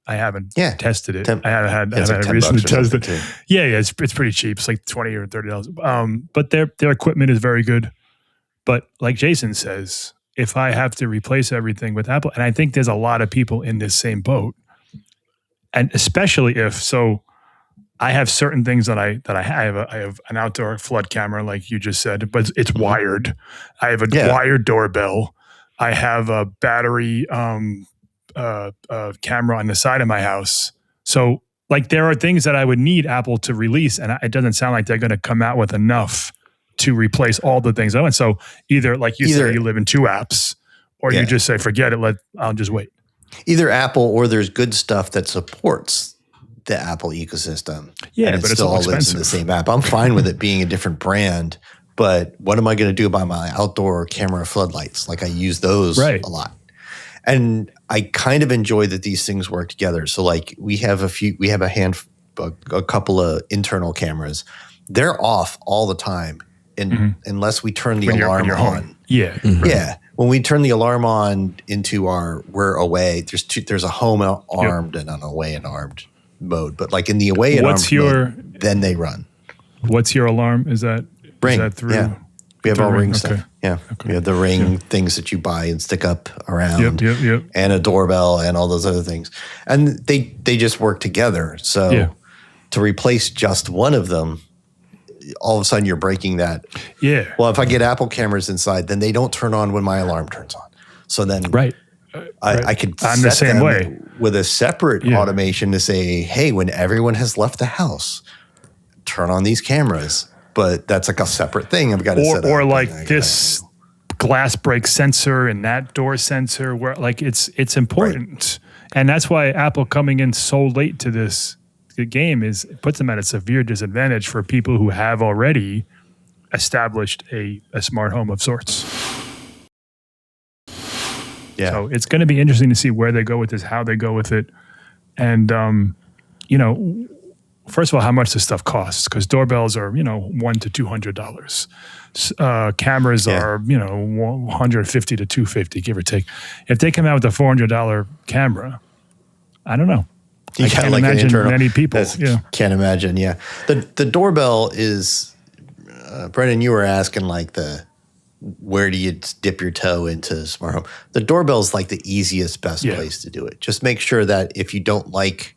I haven't tested it. I haven't had a reason to test it. Yeah, it's pretty cheap. It's $20 or $30. But their equipment is very good. But like Jason says, if I have to replace everything with Apple, and I think there's a lot of people in this same boat, and especially if so. I have certain things that I have. I have an outdoor flood camera, like you just said, but it's wired. I have a wired doorbell. I have a battery camera on the side of my house. So, like, there are things that I would need Apple to release, and it doesn't sound like they're going to come out with enough to replace all the things I want. So, either like you said, you live in 2 apps, or you just say, forget it. I'll just wait. Either Apple or there's good stuff that supports the Apple ecosystem. Yeah, and but it's still all all lives in the same app. I'm fine with it being a different brand, but what am I going to do about my outdoor camera floodlights? Like, I use those a lot. And I kind of enjoy that these things work together. So like we have a couple of internal cameras. They're off all the time unless we turn the alarm on. Yeah. Yeah. When we turn the alarm on into we're away, there's a home armed and an away and armed mode. But like in the away and armed mode, then they run. What's your alarm? Is that Ring? Is that through? Yeah. We have all Ring stuff. Okay. Yeah. Okay. We have the Ring things that you buy and stick up around. Yep. And a doorbell and all those other things. And they just work together. So to replace just one of them, all of a sudden you're breaking that. Yeah. Well, if I get Apple cameras inside, then they don't turn on when my alarm turns on. So then I could I'm the same way with a separate automation to say, hey, when everyone has left the house, turn on these cameras. But that's like a separate thing I've got to set up. Or like this glass break sensor and that door sensor, where like it's important. And that's why Apple coming in so late to this game puts them at a severe disadvantage for people who have already established a smart home of sorts. Yeah. So it's going to be interesting to see where they go with this, how they go with it. And, first of all, how much this stuff costs, because doorbells are, $100 to $200. Cameras are, $150 to $250, give or take. If they come out with a $400 camera, I don't know. I can't imagine many people. Can't imagine. Yeah. The doorbell is, Brendan, you were asking like where do you dip your toe into smart home? The doorbell is like the easiest, best place to do it. Just make sure that if you don't like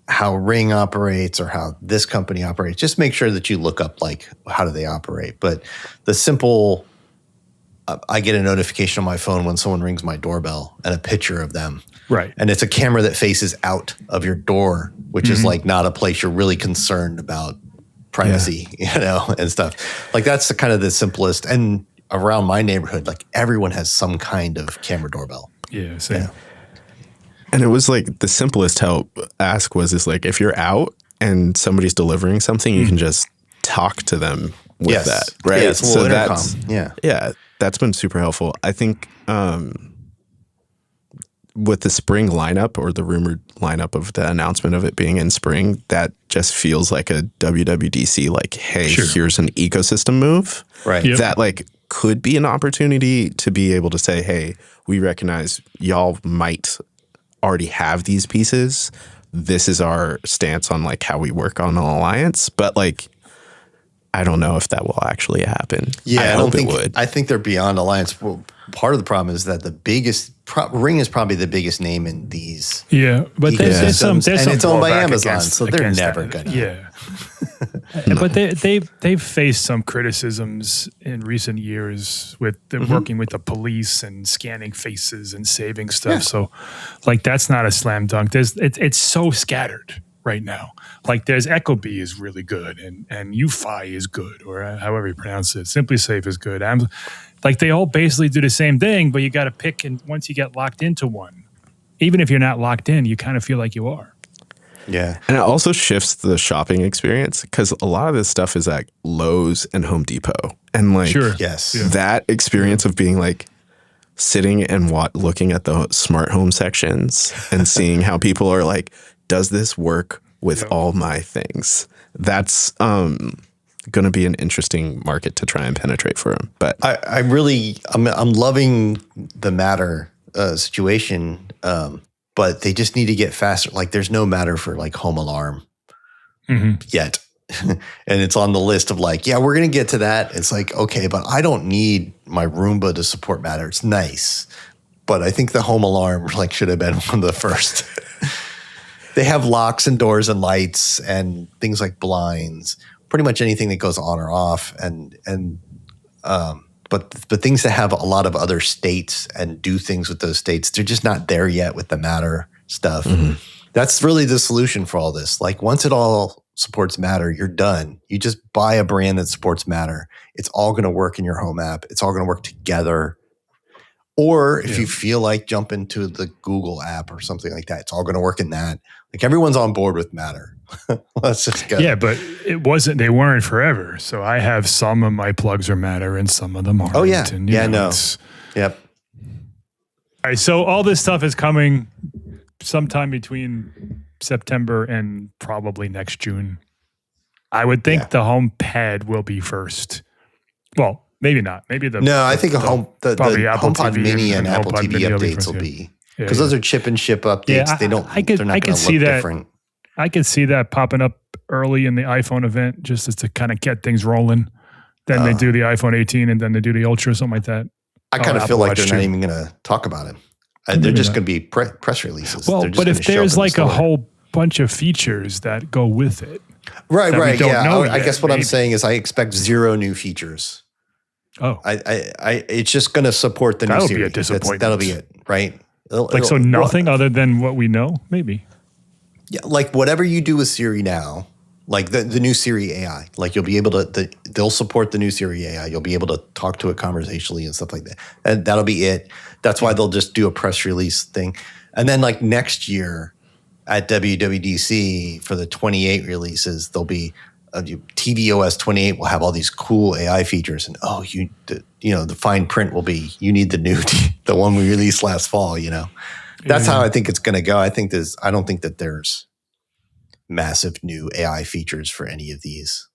how Ring operates or how this company operates, just make sure that you look up like how do they operate. But the simple, I get a notification on my phone when someone rings my doorbell and a picture of them. Right. And it's a camera that faces out of your door, which is like not a place you're really concerned about privacy, and stuff. Like that's the simplest. And around my neighborhood, like everyone has some kind of camera doorbell. Yeah, same. Yeah. And it was like the simplest ask was like, if you're out and somebody's delivering something, you can just talk to them with that. Right. Yeah, it's a little intercom. Yeah. That's been super helpful. I think with the spring lineup or the rumored lineup of the announcement of it being in spring, that just feels like a WWDC, like, hey, here's an ecosystem move. Right. Yep. That like could be an opportunity to be able to say, hey, we recognize y'all might already have these pieces. This is our stance on like how we work on an alliance. But like, I don't know if that will actually happen. Yeah, I don't think it would. I think they're beyond alliance. Well, part of the problem is that the biggest Ring is probably the biggest name in these. Yeah, but there's some and it's owned by Amazon, against, so they're never going to. Yeah, but they've faced some criticisms in recent years with working with the police and scanning faces and saving stuff. Yeah. So, like that's not a slam dunk. It's so scattered right now. Like there's Ecobee is really good and UFi is good, or however you pronounce it. SimpliSafe is good. Like they all basically do the same thing, but you got to pick. And once you get locked into one, even if you're not locked in, you kind of feel like you are. Yeah. And it also shifts the shopping experience because a lot of this stuff is at Lowe's and Home Depot. And like that experience of being like sitting and looking at the smart home sections and seeing how people are like, does this work with all my things? That's going to be an interesting market to try and penetrate for them. But I'm loving the Matter situation, but they just need to get faster. Like there's no Matter for like home alarm yet. and it's on the list of like, yeah, we're going to get to that. It's like, okay, but I don't need my Roomba to support Matter. It's nice. But I think the home alarm like should have been one of the first. They have locks and doors and lights and things like blinds, pretty much anything that goes on or off. But things that have a lot of other states and do things with those states, they're just not there yet with the Matter stuff. Mm-hmm. That's really the solution for all this. Like once it all supports Matter, you're done. You just buy a brand that supports Matter. It's all going to work in your home app. It's all going to work together. Or if you feel like jump into the Google app or something like that, it's all going to work in that. Like everyone's on board with Matter. Let's just go. Yeah, but they weren't forever. So I have some of my plugs are Matter and some of them aren't. Oh yeah. And, Yep. All right. So all this stuff is coming sometime between September and probably next June. I would think the HomePod will be first. Well, maybe not. Maybe I think the HomePod Mini and Apple TV updates will be because those are chip and ship updates. Yeah, they're not going to look different. I could see that popping up early in the iPhone event just as to kind of get things rolling. Then they do the iPhone 18 and then they do the Ultra or something like that. I kind of feel like they're not even going to talk about it. They're just going to be press releases. Well, but if there's like a whole bunch of features that go with it. Right. I guess what I'm saying is I expect 0 new features. Oh, it's just going to support the new series. That'll be a disappointment. That'll be it, right? Nothing other than what we know, maybe. Yeah, like whatever you do with Siri now, like the new Siri AI, like you'll be able to, they'll support the new Siri AI. You'll be able to talk to it conversationally and stuff like that. And that'll be it. That's why they'll just do a press release thing. And then like next year at WWDC for the 28 releases, there'll be tvOS 28 will have all these cool AI features. And the fine print will be, you need the new, the one we released last fall, That's how I think it's going to go. I don't think that there's massive new AI features for any of these.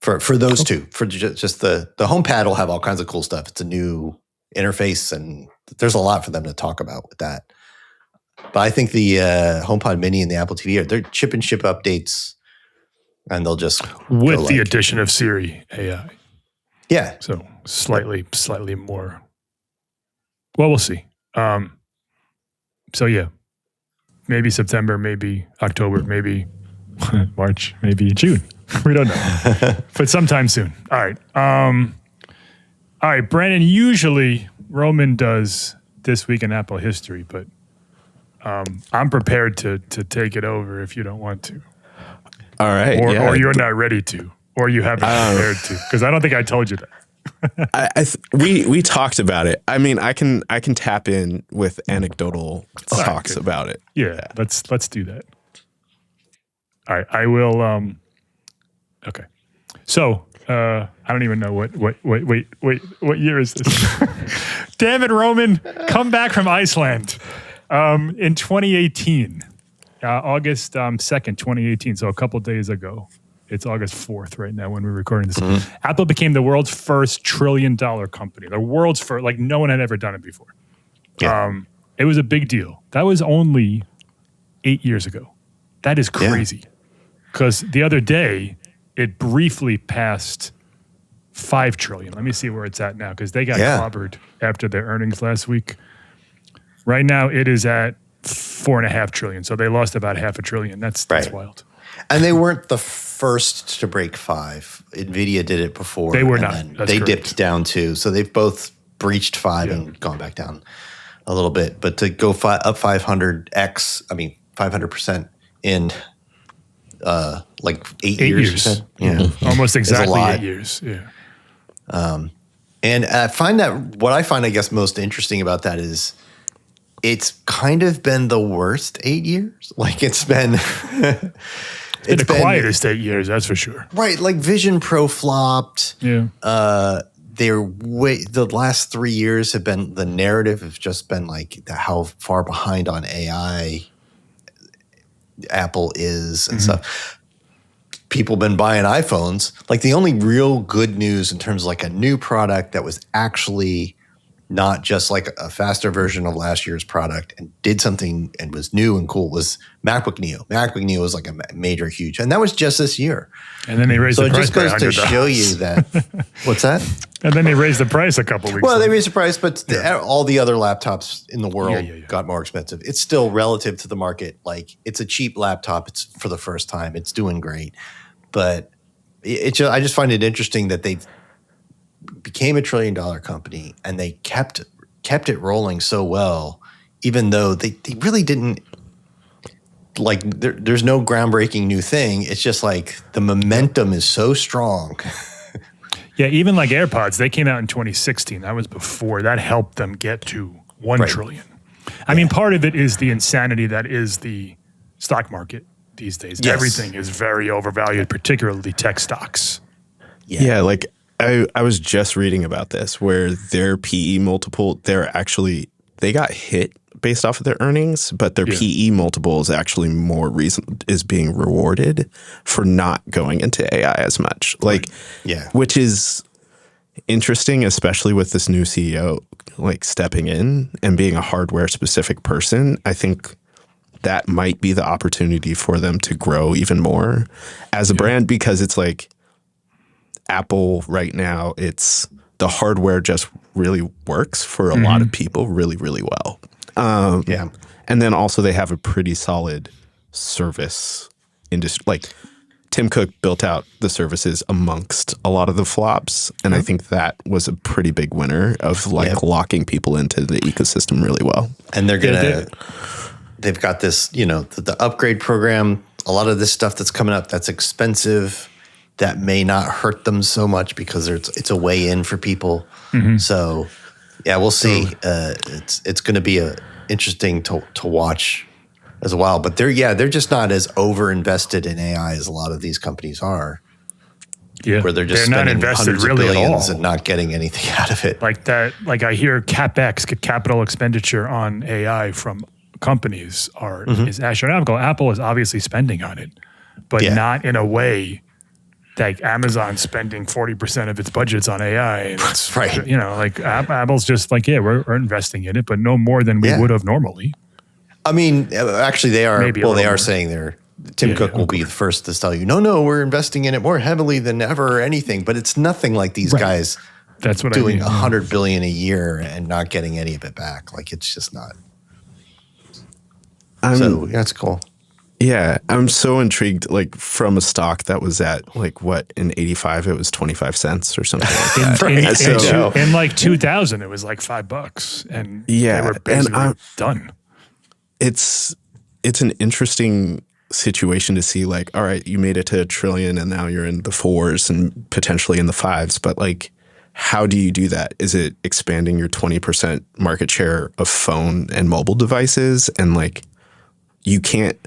For those two, for just the HomePod will have all kinds of cool stuff. It's a new interface, and there's a lot for them to talk about with that. But I think the HomePod Mini and the Apple TV they're chip and ship updates, and they'll just with the addition of Siri AI. Yeah, so slightly more. Well, we'll see. So yeah, maybe September, maybe October, maybe March, maybe June. We don't know, but sometime soon. All right. All right, Brandon. Usually Roman does This Week in Apple History, but I'm prepared to take it over if you don't want to. All right. Or you're not ready to, or you haven't prepared to, because I don't think I told you that. We talked about it. I mean, I can tap in with anecdotal talks about it. Yeah, let's do that. All right, I will. Okay, so I don't even know what year is this? Damn it, Roman! Come back from Iceland in 2018, August 2nd, 2018. So a couple days ago. It's August 4th right now when we're recording this. Mm-hmm. Apple became the world's first $1 trillion company. The world's first, like no one had ever done it before. Yeah. It was a big deal. That was only 8 years ago. That is crazy. Because the other day, it briefly passed $5 trillion. Let me see where it's at now, because they got clobbered after their earnings last week. Right now, it is at $4.5 trillion. So they lost about $0.5 trillion. That's wild. And they weren't the first to break 5. NVIDIA did it before. They were not. They dipped down too. So they've both breached 5 and gone back down a little bit. But to go up 500% in like 8 years. You said? Yeah. Mm-hmm. Almost exactly 8 years. Yeah. And I find what I find, I guess, most interesting about that is it's kind of been the worst 8 years. Like it's been... It's been the quietest 8 years, that's for sure. Right, like Vision Pro flopped. Yeah. The last 3 years have been, the narrative has just been like how far behind on AI Apple is and stuff. People have been buying iPhones. Like the only real good news in terms of like a new product that was actually not just like a faster version of last year's product, and did something and was new and cool, was MacBook Neo. MacBook Neo was like a major, huge, and that was just this year. And then they raised the price. So it just goes to show you that. What's that? And then they raised the price a couple weeks ago. Well, they raised the price, but all the other laptops in the world got more expensive. It's still relative to the market. Like, it's a cheap laptop. It's for the first time. It's doing great. But I just find it interesting that they became $1 trillion company and they kept it rolling so well, even though they really didn't, like, there's no groundbreaking new thing. It's just like the momentum is so strong. Yeah, even like AirPods, they came out in 2016. That was before. That helped them get to $1 trillion. I mean, part of it is the insanity that is the stock market these days. Yes. Everything is very overvalued, particularly tech stocks. Yeah, like I was just reading about this where their PE multiple, they got hit based off of their earnings, but their PE multiple is actually is being rewarded for not going into AI as much. Like, which is interesting, especially with this new CEO like stepping in and being a hardware specific person. I think that might be the opportunity for them to grow even more as a brand, because it's like Apple right now, it's the hardware just really works for a lot of people really, really well. And then also they have a pretty solid service industry. Like, Tim Cook built out the services amongst a lot of the flops. And I think that was a pretty big winner of locking people into the ecosystem really well. And they've got this, the upgrade program, a lot of this stuff that's coming up that's expensive, that may not hurt them so much because it's a way in for people. So we'll see. It's going to be interesting to watch as well. But they're just not as over invested in AI as a lot of these companies are. Yeah, where they're just spending hundreds of billions and not getting anything out of it. Like that. Like, I hear capital expenditure on AI from companies is astronomical. Apple is obviously spending on it, but not in a way like Amazon spending 40% of its budgets on AI. And it's, like Apple's just like, we're investing in it, but no more than we would have normally. I mean, actually they are, they are saying Tim Cook will be the first to tell you, no, we're investing in it more heavily than ever or anything, but it's nothing like these guys doing $100 billion a year and not getting any of it back. Like, it's just not. So that's cool. Yeah, I'm so intrigued, like, from a stock that was at, like, in 85, it was 25 cents or something like that. In like 2000, it was like $5. And they were basically done. It's an interesting situation to see, like, all right, you made it to $1 trillion and now you're in the 4s and potentially in the 5s. But, like, how do you do that? Is it expanding your 20% market share of phone and mobile devices? And, like, you can't,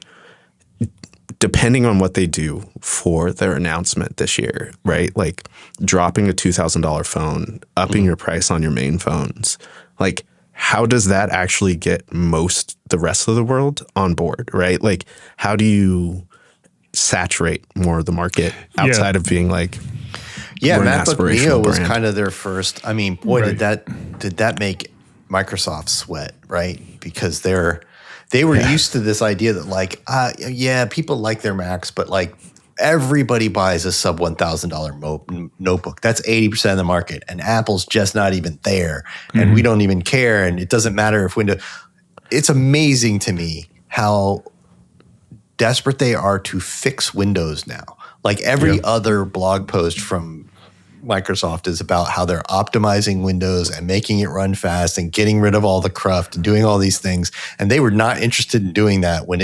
depending on what they do for their announcement this year, right? Like, dropping a $2,000 phone, upping your price on your main phones, like, how does that actually get the rest of the world on board, right? Like, how do you saturate more of the market outside of being like, MacBook Neo was kind of their first. I mean, boy, did that make Microsoft sweat, right? Because they were used to this idea that, like, people like their Macs, but, like, everybody buys a sub $1,000 notebook. That's 80% of the market, and Apple's just not even there, and we don't even care, and it doesn't matter if Windows. It's amazing to me how desperate they are to fix Windows now. Like, every other blog post from Microsoft is about how they're optimizing Windows and making it run fast and getting rid of all the cruft and doing all these things. And they were not interested in doing that when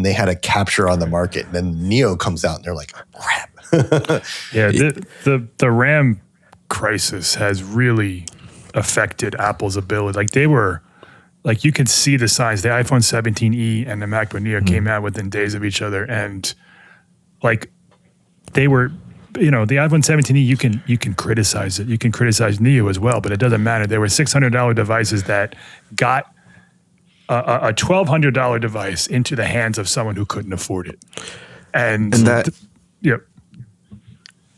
they had a capture on the market. And then Neo comes out and they're like, oh, crap. The RAM crisis has really affected Apple's ability. Like, they were, like, you could see the signs. The iPhone 17e and the MacBook Neo came out within days of each other. And, like, they were, the iPhone 17e, you can criticize it. You can criticize Neo as well, but it doesn't matter. There were $600 devices that got a $1,200 device into the hands of someone who couldn't afford it. And that,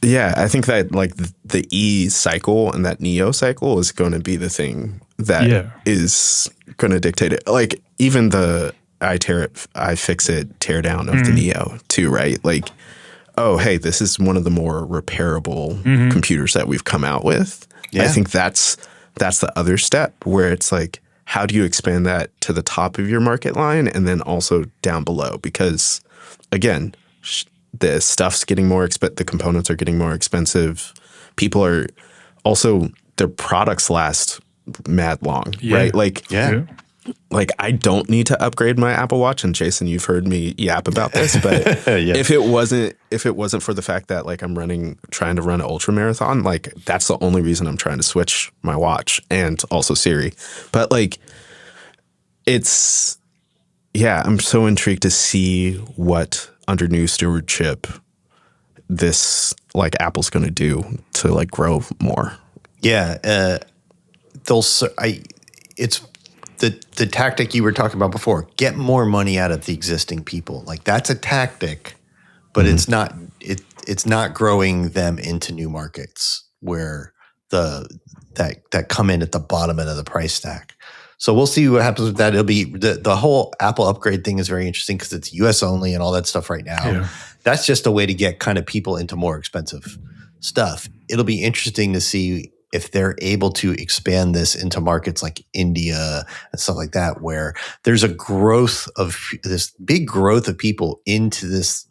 Yeah, I think that like the E cycle and that Neo cycle is going to be the thing that is going to dictate it. Like even the iFixit teardown of the Neo too, right? Like, oh, hey, this is one of the more repairable computers that we've come out with. Yeah. I think that's the other step where it's like, how do you expand that to the top of your market line and then also down below? Because again, the stuff's getting more expensive. The components are getting more expensive. People are also, their products last mad long, right? Like, like I don't need to upgrade my Apple Watch. And Jason, you've heard me yap about this, but if it wasn't for the fact that like I'm trying to run an ultra marathon, like that's the only reason I'm trying to switch my watch and also Siri. But like, I'm so intrigued to see what under new stewardship this like Apple's going to do to like grow more. Yeah. It's the tactic you were talking about before, get more money out of the existing people. Like that's a tactic, but it's not growing them into new markets where that come in at the bottom end of the price stack. So we'll see what happens with that. It'll be the whole Apple upgrade thing is very interesting because it's US only and all that stuff right now. Yeah. That's just a way to get kind of people into more expensive stuff. It'll be interesting to see if they're able to expand this into markets like India and stuff like that, where there's a big growth of people into this,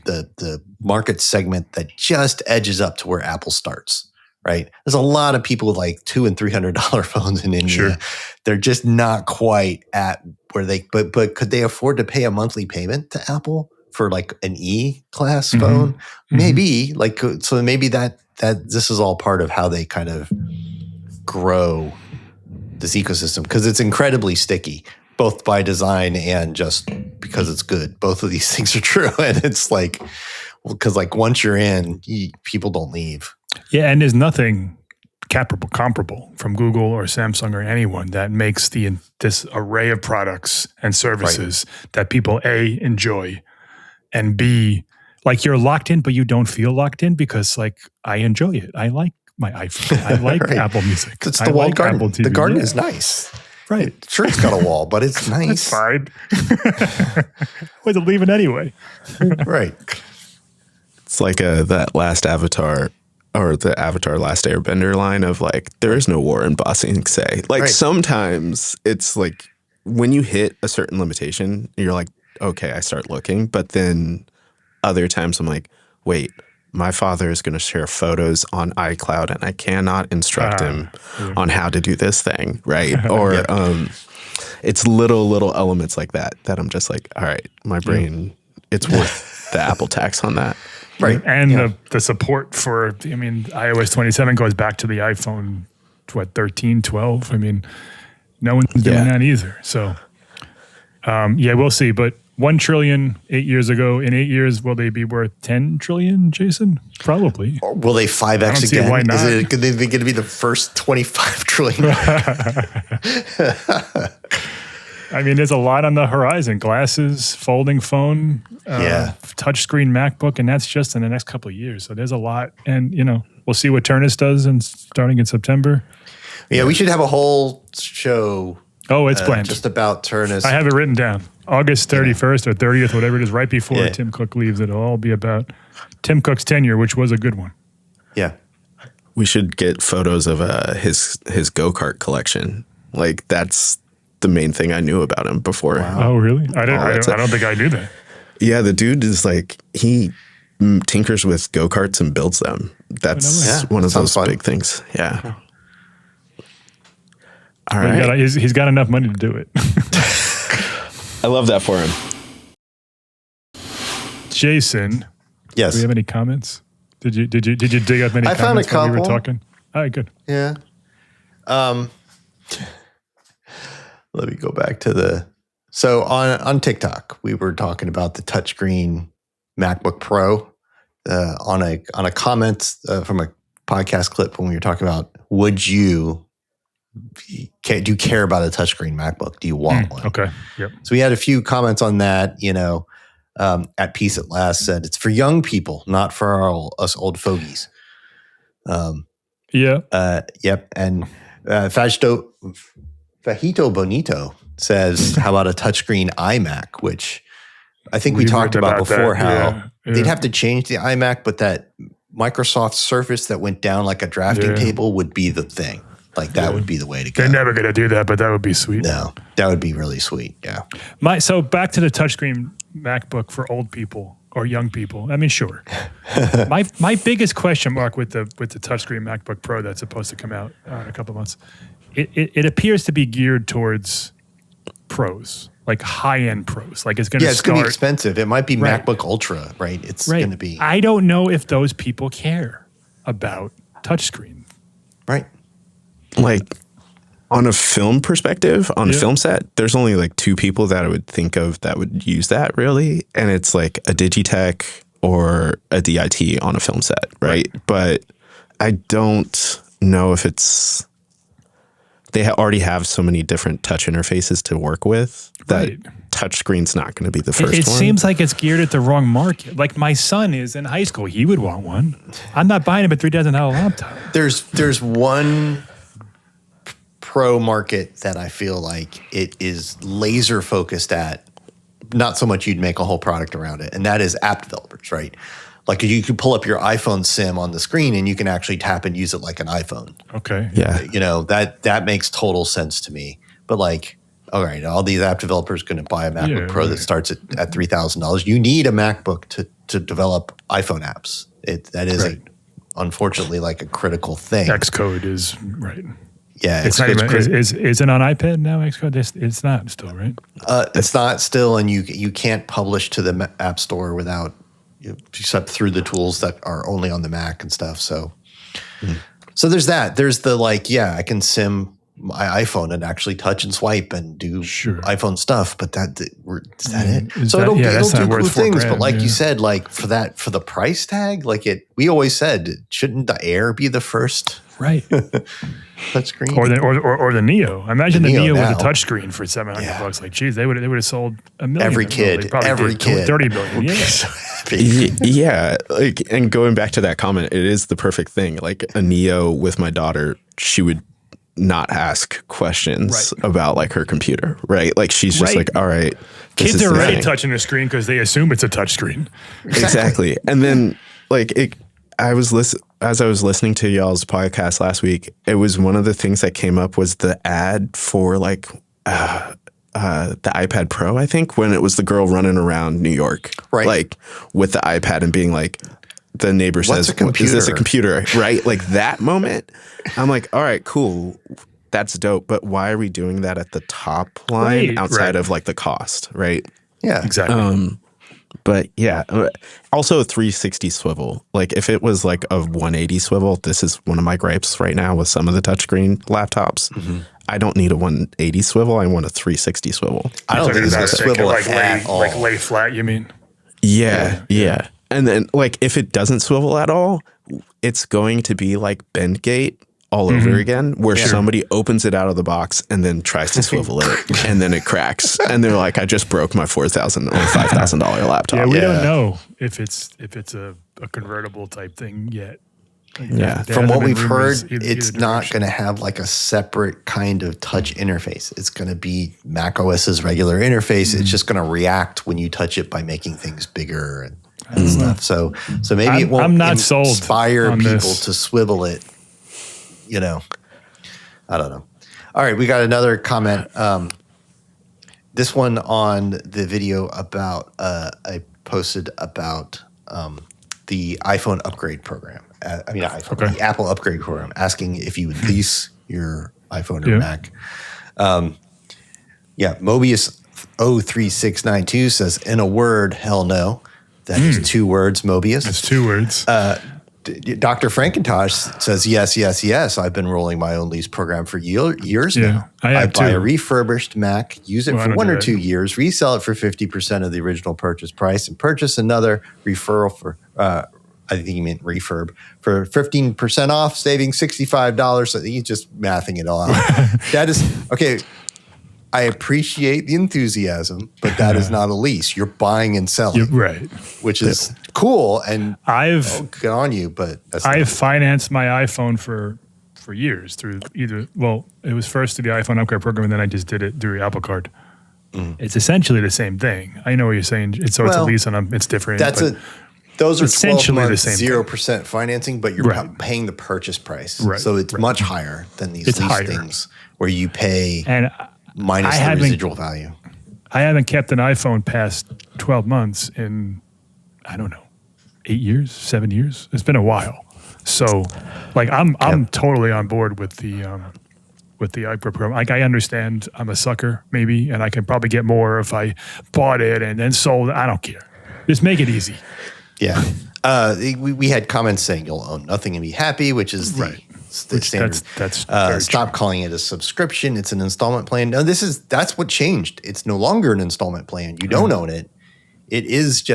the market segment that just edges up to where Apple starts. Right. There's a lot of people with like $200 and $300 phones in India. Sure. They're just not quite at where but could they afford to pay a monthly payment to Apple for like an E-class phone? Maybe so maybe that this is all part of how they kind of grow this ecosystem because it's incredibly sticky, both by design and just because it's good. Both of these things are true. And it's like, because like once you're in, people don't leave. Yeah, and there's nothing comparable from Google or Samsung or anyone that makes this array of products and services that people A, enjoy, and B, like you're locked in, but you don't feel locked in because like I enjoy it. I like my iPhone. I like Apple Music. It's the walled garden. Apple TV. The garden is nice. Right. Sure, it's got a wall, but it's nice. It's fine. Wasn't leaving anyway. Right. It's like that last Avatar or the Avatar Last Airbender line of like, there is no war in Ba Sing Se. Like sometimes it's like when you hit a certain limitation, you're like, okay, I start looking. But then other times I'm like, wait, my father is going to share photos on iCloud and I cannot instruct him on how to do this thing, right? Or it's little elements like that I'm just like, all right, my brain, it's worth the Apple tax on that. Right. And the support for, iOS 27 goes back to the iPhone, 13, 12? I mean, no one's doing that either. So, we'll see. But 1 trillion 8 years ago, in 8 years, will they be worth 10 trillion, Jason? Probably. Or will they 5X again? Why not? Is it going to be the first 25 trillion? I mean, there's a lot on the horizon. Glasses, folding phone, touchscreen MacBook, and that's just in the next couple of years. So there's a lot. And, we'll see what Turnus does starting in September. Yeah, we should have a whole show. Oh, it's planned. Just about Turnus. I have it written down. August 31st or 30th, whatever it is, right before Tim Cook leaves. It'll all be about Tim Cook's tenure, which was a good one. Yeah. We should get photos of his go-kart collection. Like, that's the main thing I knew about him before. Wow. Oh, really? I don't think I knew that. Yeah, the dude is like, he tinkers with go-karts and builds them. That's one of those big things. Yeah. All right. He's got enough money to do it. I love that for him. Jason. Yes. Do we have any comments? Did you dig up any comments found a couple. while we were talking? All right, good. Yeah. Let me go back to so on TikTok, we were talking about the touchscreen MacBook Pro on a comment from a podcast clip when we were talking about, do you care about a touchscreen MacBook? Do you want one? Okay. Yep. So we had a few comments on that, at Peace at Last said it's for young people, not for us old fogies. Yep. And Fajito Bonito says, how about a touchscreen iMac, which I think we talked about before, how they'd have to change the iMac, but that Microsoft Surface that went down like a drafting table would be the thing. Like that would be the way to go. They're never going to do that, but that would be sweet. No, that would be really sweet. Yeah. So back to the touchscreen MacBook for old people or young people. I mean, sure. my biggest question mark with the touchscreen MacBook Pro that's supposed to come out in a couple of months, it appears to be geared towards pros, like high-end pros. Like it's going to it's going to be expensive. It might be MacBook Ultra, right? It's going to be. I don't know if those people care about touchscreen. Right. Like on a film perspective, on a film set, there's only like two people that I would think of that would use that really. And it's like a Digitech or a DIT on a film set, right? But I don't know if it's, they already have so many different touch interfaces to work with that touchscreen's not going to be the first one. It seems like it's geared at the wrong market. Like my son is in high school. He would want one. I'm not buying him a $3,000 laptop. There's one pro market that I feel like it is laser focused at, not so much you'd make a whole product around it, and that is app developers, right? Like you can pull up your iPhone sim on the screen and you can actually tap and use it like an iPhone. Okay. Yeah. You know, that makes total sense to me. But like, all right, all these app developers going to buy a MacBook Pro that starts at $3,000. You need a MacBook to develop iPhone apps. That is unfortunately like a critical thing. Xcode is right. Yeah, it's not even. Is it on iPad now? Xcode? It's not still, right? It's not still, and you can't publish to the App Store without, except through the tools that are only on the Mac and stuff. So, so there's that. There's the I can sim my iPhone and actually touch and swipe and do iPhone stuff, but is that it? So it'll do cool things, but like you said, like for the price tag, we always said, shouldn't the Air be the first? Right. Touchscreen or the Neo. Imagine the Neo with a touchscreen for $700. Like, geez, they would have sold a million. Every kid, 30 billion. Yeah. Like, and going back to that comment, it is the perfect thing. Like a Neo with my daughter, she would not ask questions about like her computer, right? Like she's just like, all right. Kids are already touching the screen because they assume it's a touch screen. Exactly. And then as I was listening to y'all's podcast last week, it was one of the things that came up was the ad for like the iPad Pro, I think, when it was the girl running around New York, like with the iPad and being like, the neighbor says, is this a computer? Right? Like that moment, I'm like, all right, cool. That's dope. But why are we doing that at the top line outside of like the cost? Right. Yeah, exactly. But yeah, also a 360 swivel. Like if it was like a 180 swivel, this is one of my gripes right now with some of the touchscreen laptops. Mm-hmm. I don't need a 180 swivel. I want a 360 swivel. I don't think it's a swivel at all. Like lay flat, you mean? Yeah. And then like if it doesn't swivel at all, it's going to be like bend gate all over again, where somebody opens it out of the box and then tries to swivel it and then it cracks and they're like, I just broke my $4,000 or $5,000 laptop. Yeah, we don't know if it's a convertible type thing yet. Yeah. From what we've heard, it's not going to have like a separate kind of touch interface. It's going to be Mac OS's regular interface. It's just going to react when you touch it by making things bigger and stuff. So maybe it won't inspire people to swivel it. You know, I don't know. All right, we got another comment. This one on the video about I posted about the iPhone upgrade program. The Apple upgrade program, asking if you would lease your iPhone or Mac. Mobius 03692 says, in a word, hell no. That is 2 words, Mobius. That's 2 words. Dr. Frankentosh says, yes. I've been rolling my own lease program for years now. I buy a refurbished Mac, use it for 1 or 2 years, resell it for 50% of the original purchase price, and purchase another referral for, I think you meant refurb, for 15% off, saving $65. So he's just mathing it all out. That is, okay, I appreciate the enthusiasm, but that is not a lease. You're buying and selling, right? Which is cool. And good on you, but I've financed my iPhone for years through it was first through the iPhone upgrade program, and then I just did it through Apple Card. It's essentially the same thing. I know what you're saying. It's a lease on them. It's different. Those are essentially 12 the months, same 0% financing, but you're paying the purchase price. Right. So it's much higher than these lease things where you pay minus the residual value. I haven't kept an iPhone past 12 months in, I don't know, 8 years, 7 years. It's been a while. So like I'm totally on board with the iPro program. Like I understand I'm a sucker maybe, and I can probably get more if I bought it and then sold it. I don't care. Just make it easy. Yeah. We had comments saying you'll own nothing and be happy, which is the standard. That's stop calling it a subscription. It's an installment plan. No, that's what changed. It's no longer an installment plan. You don't own it. It is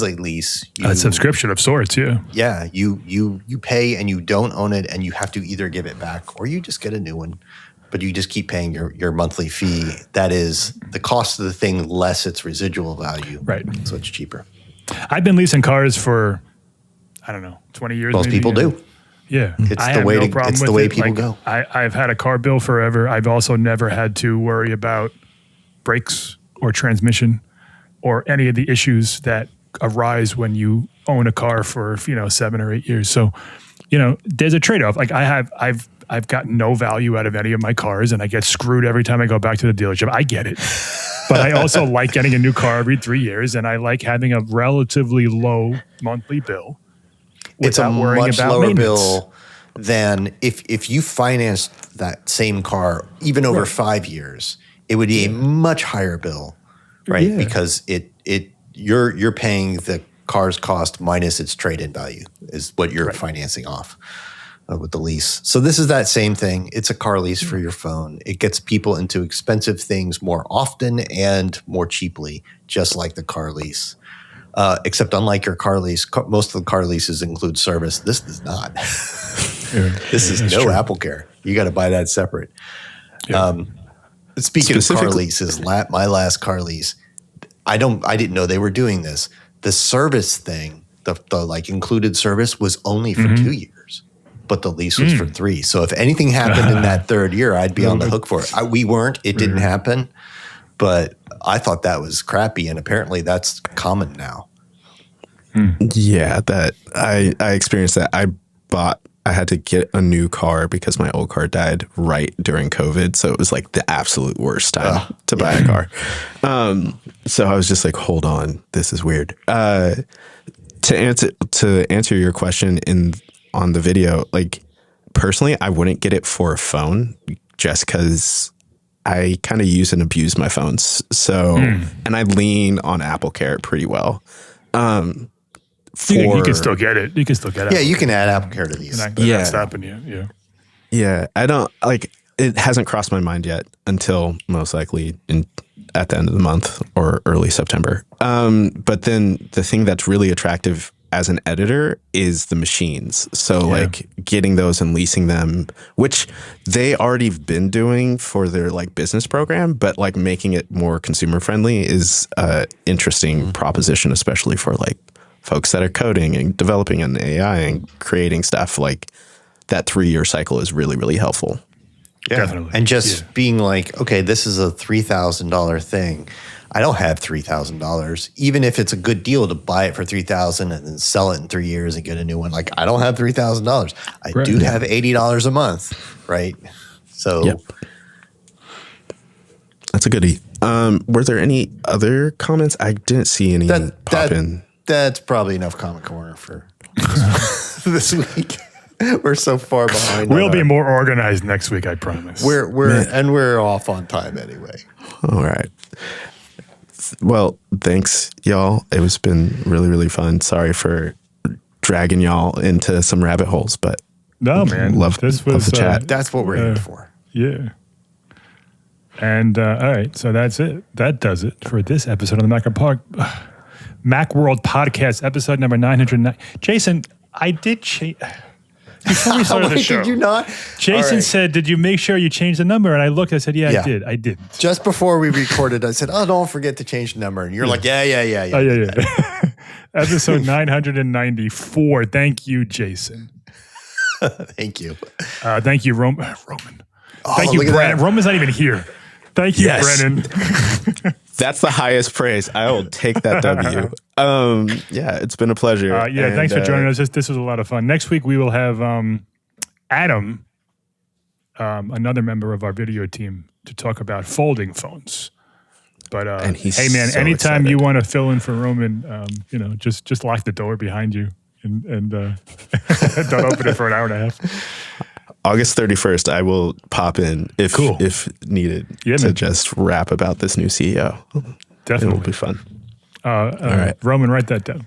a lease. A subscription of sorts, yeah. Yeah. You pay and you don't own it, and you have to either give it back or you just get a new one. But you just keep paying your monthly fee. That is the cost of the thing less its residual value. Right. So it's cheaper. I've been leasing cars for, I don't know, 20 years. Most people do. Yeah. It's the way people go. I've had a car bill forever. I've also never had to worry about brakes or transmission or any of the issues that arise when you own a car for 7 or 8 years. So, there's a trade-off. Like I've gotten no value out of any of my cars, and I get screwed every time I go back to the dealership. I get it. But I also like getting a new car every 3 years, and I like having a relatively low monthly bill. It's a much lower bill than if you financed that same car even over 5 years. It would be a much higher bill, right? Yeah. Because you're paying the car's cost minus its trade-in value is what you're financing off. With the lease. So this is that same thing. It's a car lease for your phone. It gets people into expensive things more often and more cheaply, just like the car lease. Except unlike your car lease, most of the car leases include service. This does not. This is no true. Apple Care. You got to buy that separate. Yeah. Speaking of car leases, my last car lease, I didn't know they were doing this. The service thing, the like included service was only for 2 years. But the lease was for 3. So if anything happened in that third year, I'd be on the hook for it. We weren't. It didn't happen. But I thought that was crappy, and apparently that's common now. Yeah, that I experienced that. I had to get a new car because my old car died right during COVID. So it was like the absolute worst time to buy a car. So I was just like, hold on, this is weird. To answer your question on the video, like personally, I wouldn't get it for a phone just because I kind of use and abuse my phones. So, and I lean on Apple Care pretty well. You can still get it. You can still get it. Yeah, you can add Apple Care to these. Not stopping you. Yeah. Yeah. I don't it hasn't crossed my mind yet until most likely at the end of the month or early September. But then the thing that's really attractive as an editor is the machines. So like getting those and leasing them, which they already been doing for their like business program, but like making it more consumer friendly is a interesting proposition, especially for like folks that are coding and developing an AI and creating stuff. Like that 3-year cycle is really, really helpful. Yeah. Definitely. And just being like, okay, this is a $3,000 thing. I don't have $3,000, even if it's a good deal to buy it for $3,000 and then sell it in 3 years and get a new one. Like I don't have $3,000. I do have $80 a month, right? So that's a goodie. Were there any other comments? I didn't see any pop in. That's probably enough Comic Corner for this week. We're so far behind. We'll be more organized next week, I promise. We're off on time anyway. All right. Well, thanks, y'all. It was been really, really fun. Sorry for dragging y'all into some rabbit holes, but no, man, love the chat. That's what we're here for. Yeah. And all right, so that's it. That does it for this episode of the Macworld podcast, episode number 909. Jason, I did change. before we started the show. Did you not? Jason said, "Did you make sure you changed the number?" And I looked. I said, "Yeah, I did. I did." Just before we recorded, I said, "Oh, don't forget to change the number." And you're like, "Yeah." Oh, yeah. Episode 994. Thank you, Jason. Thank you. Thank you, Roman. Oh, thank you, Brennan. Roman's not even here. Thank you, Brennan. That's the highest praise. I will take that W. Yeah, it's been a pleasure. Thanks for joining us. This was a lot of fun. Next week, we will have Adam, another member of our video team, to talk about folding phones. But and he's hey, man, so anytime excited. you want to fill in for Roman, just lock the door behind you and don't open it for an hour and a half. August 31st, I will pop in if needed to just rap about this new CEO. Definitely. It'll be fun. All right. Roman, write that down.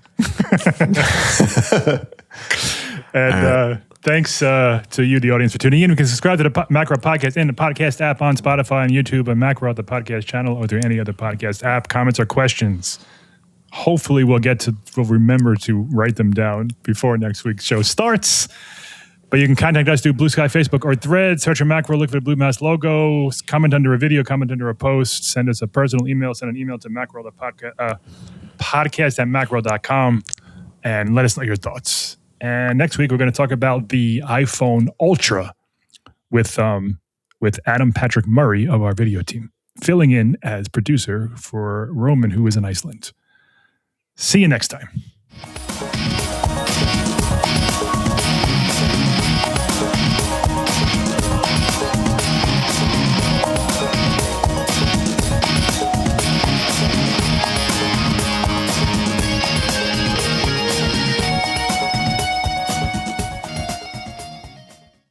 And thanks to you, the audience, for tuning in. You can subscribe to the Macworld Podcast in the podcast app on Spotify and YouTube, and Macworld, the podcast channel, or through any other podcast app. Comments or questions. Hopefully we'll remember to write them down before next week's show starts. But you can contact us through Blue Sky, Facebook, or Thread. Search for Macworld, look for the Blue Mouse logo, comment under a video, comment under a post, send us a personal email, send an email to Macworld, podcast at macworld.com, and let us know your thoughts. And next week, we're going to talk about the iPhone Ultra with Adam Patrick Murray of our video team, filling in as producer for Roman, who is in Iceland. See you next time.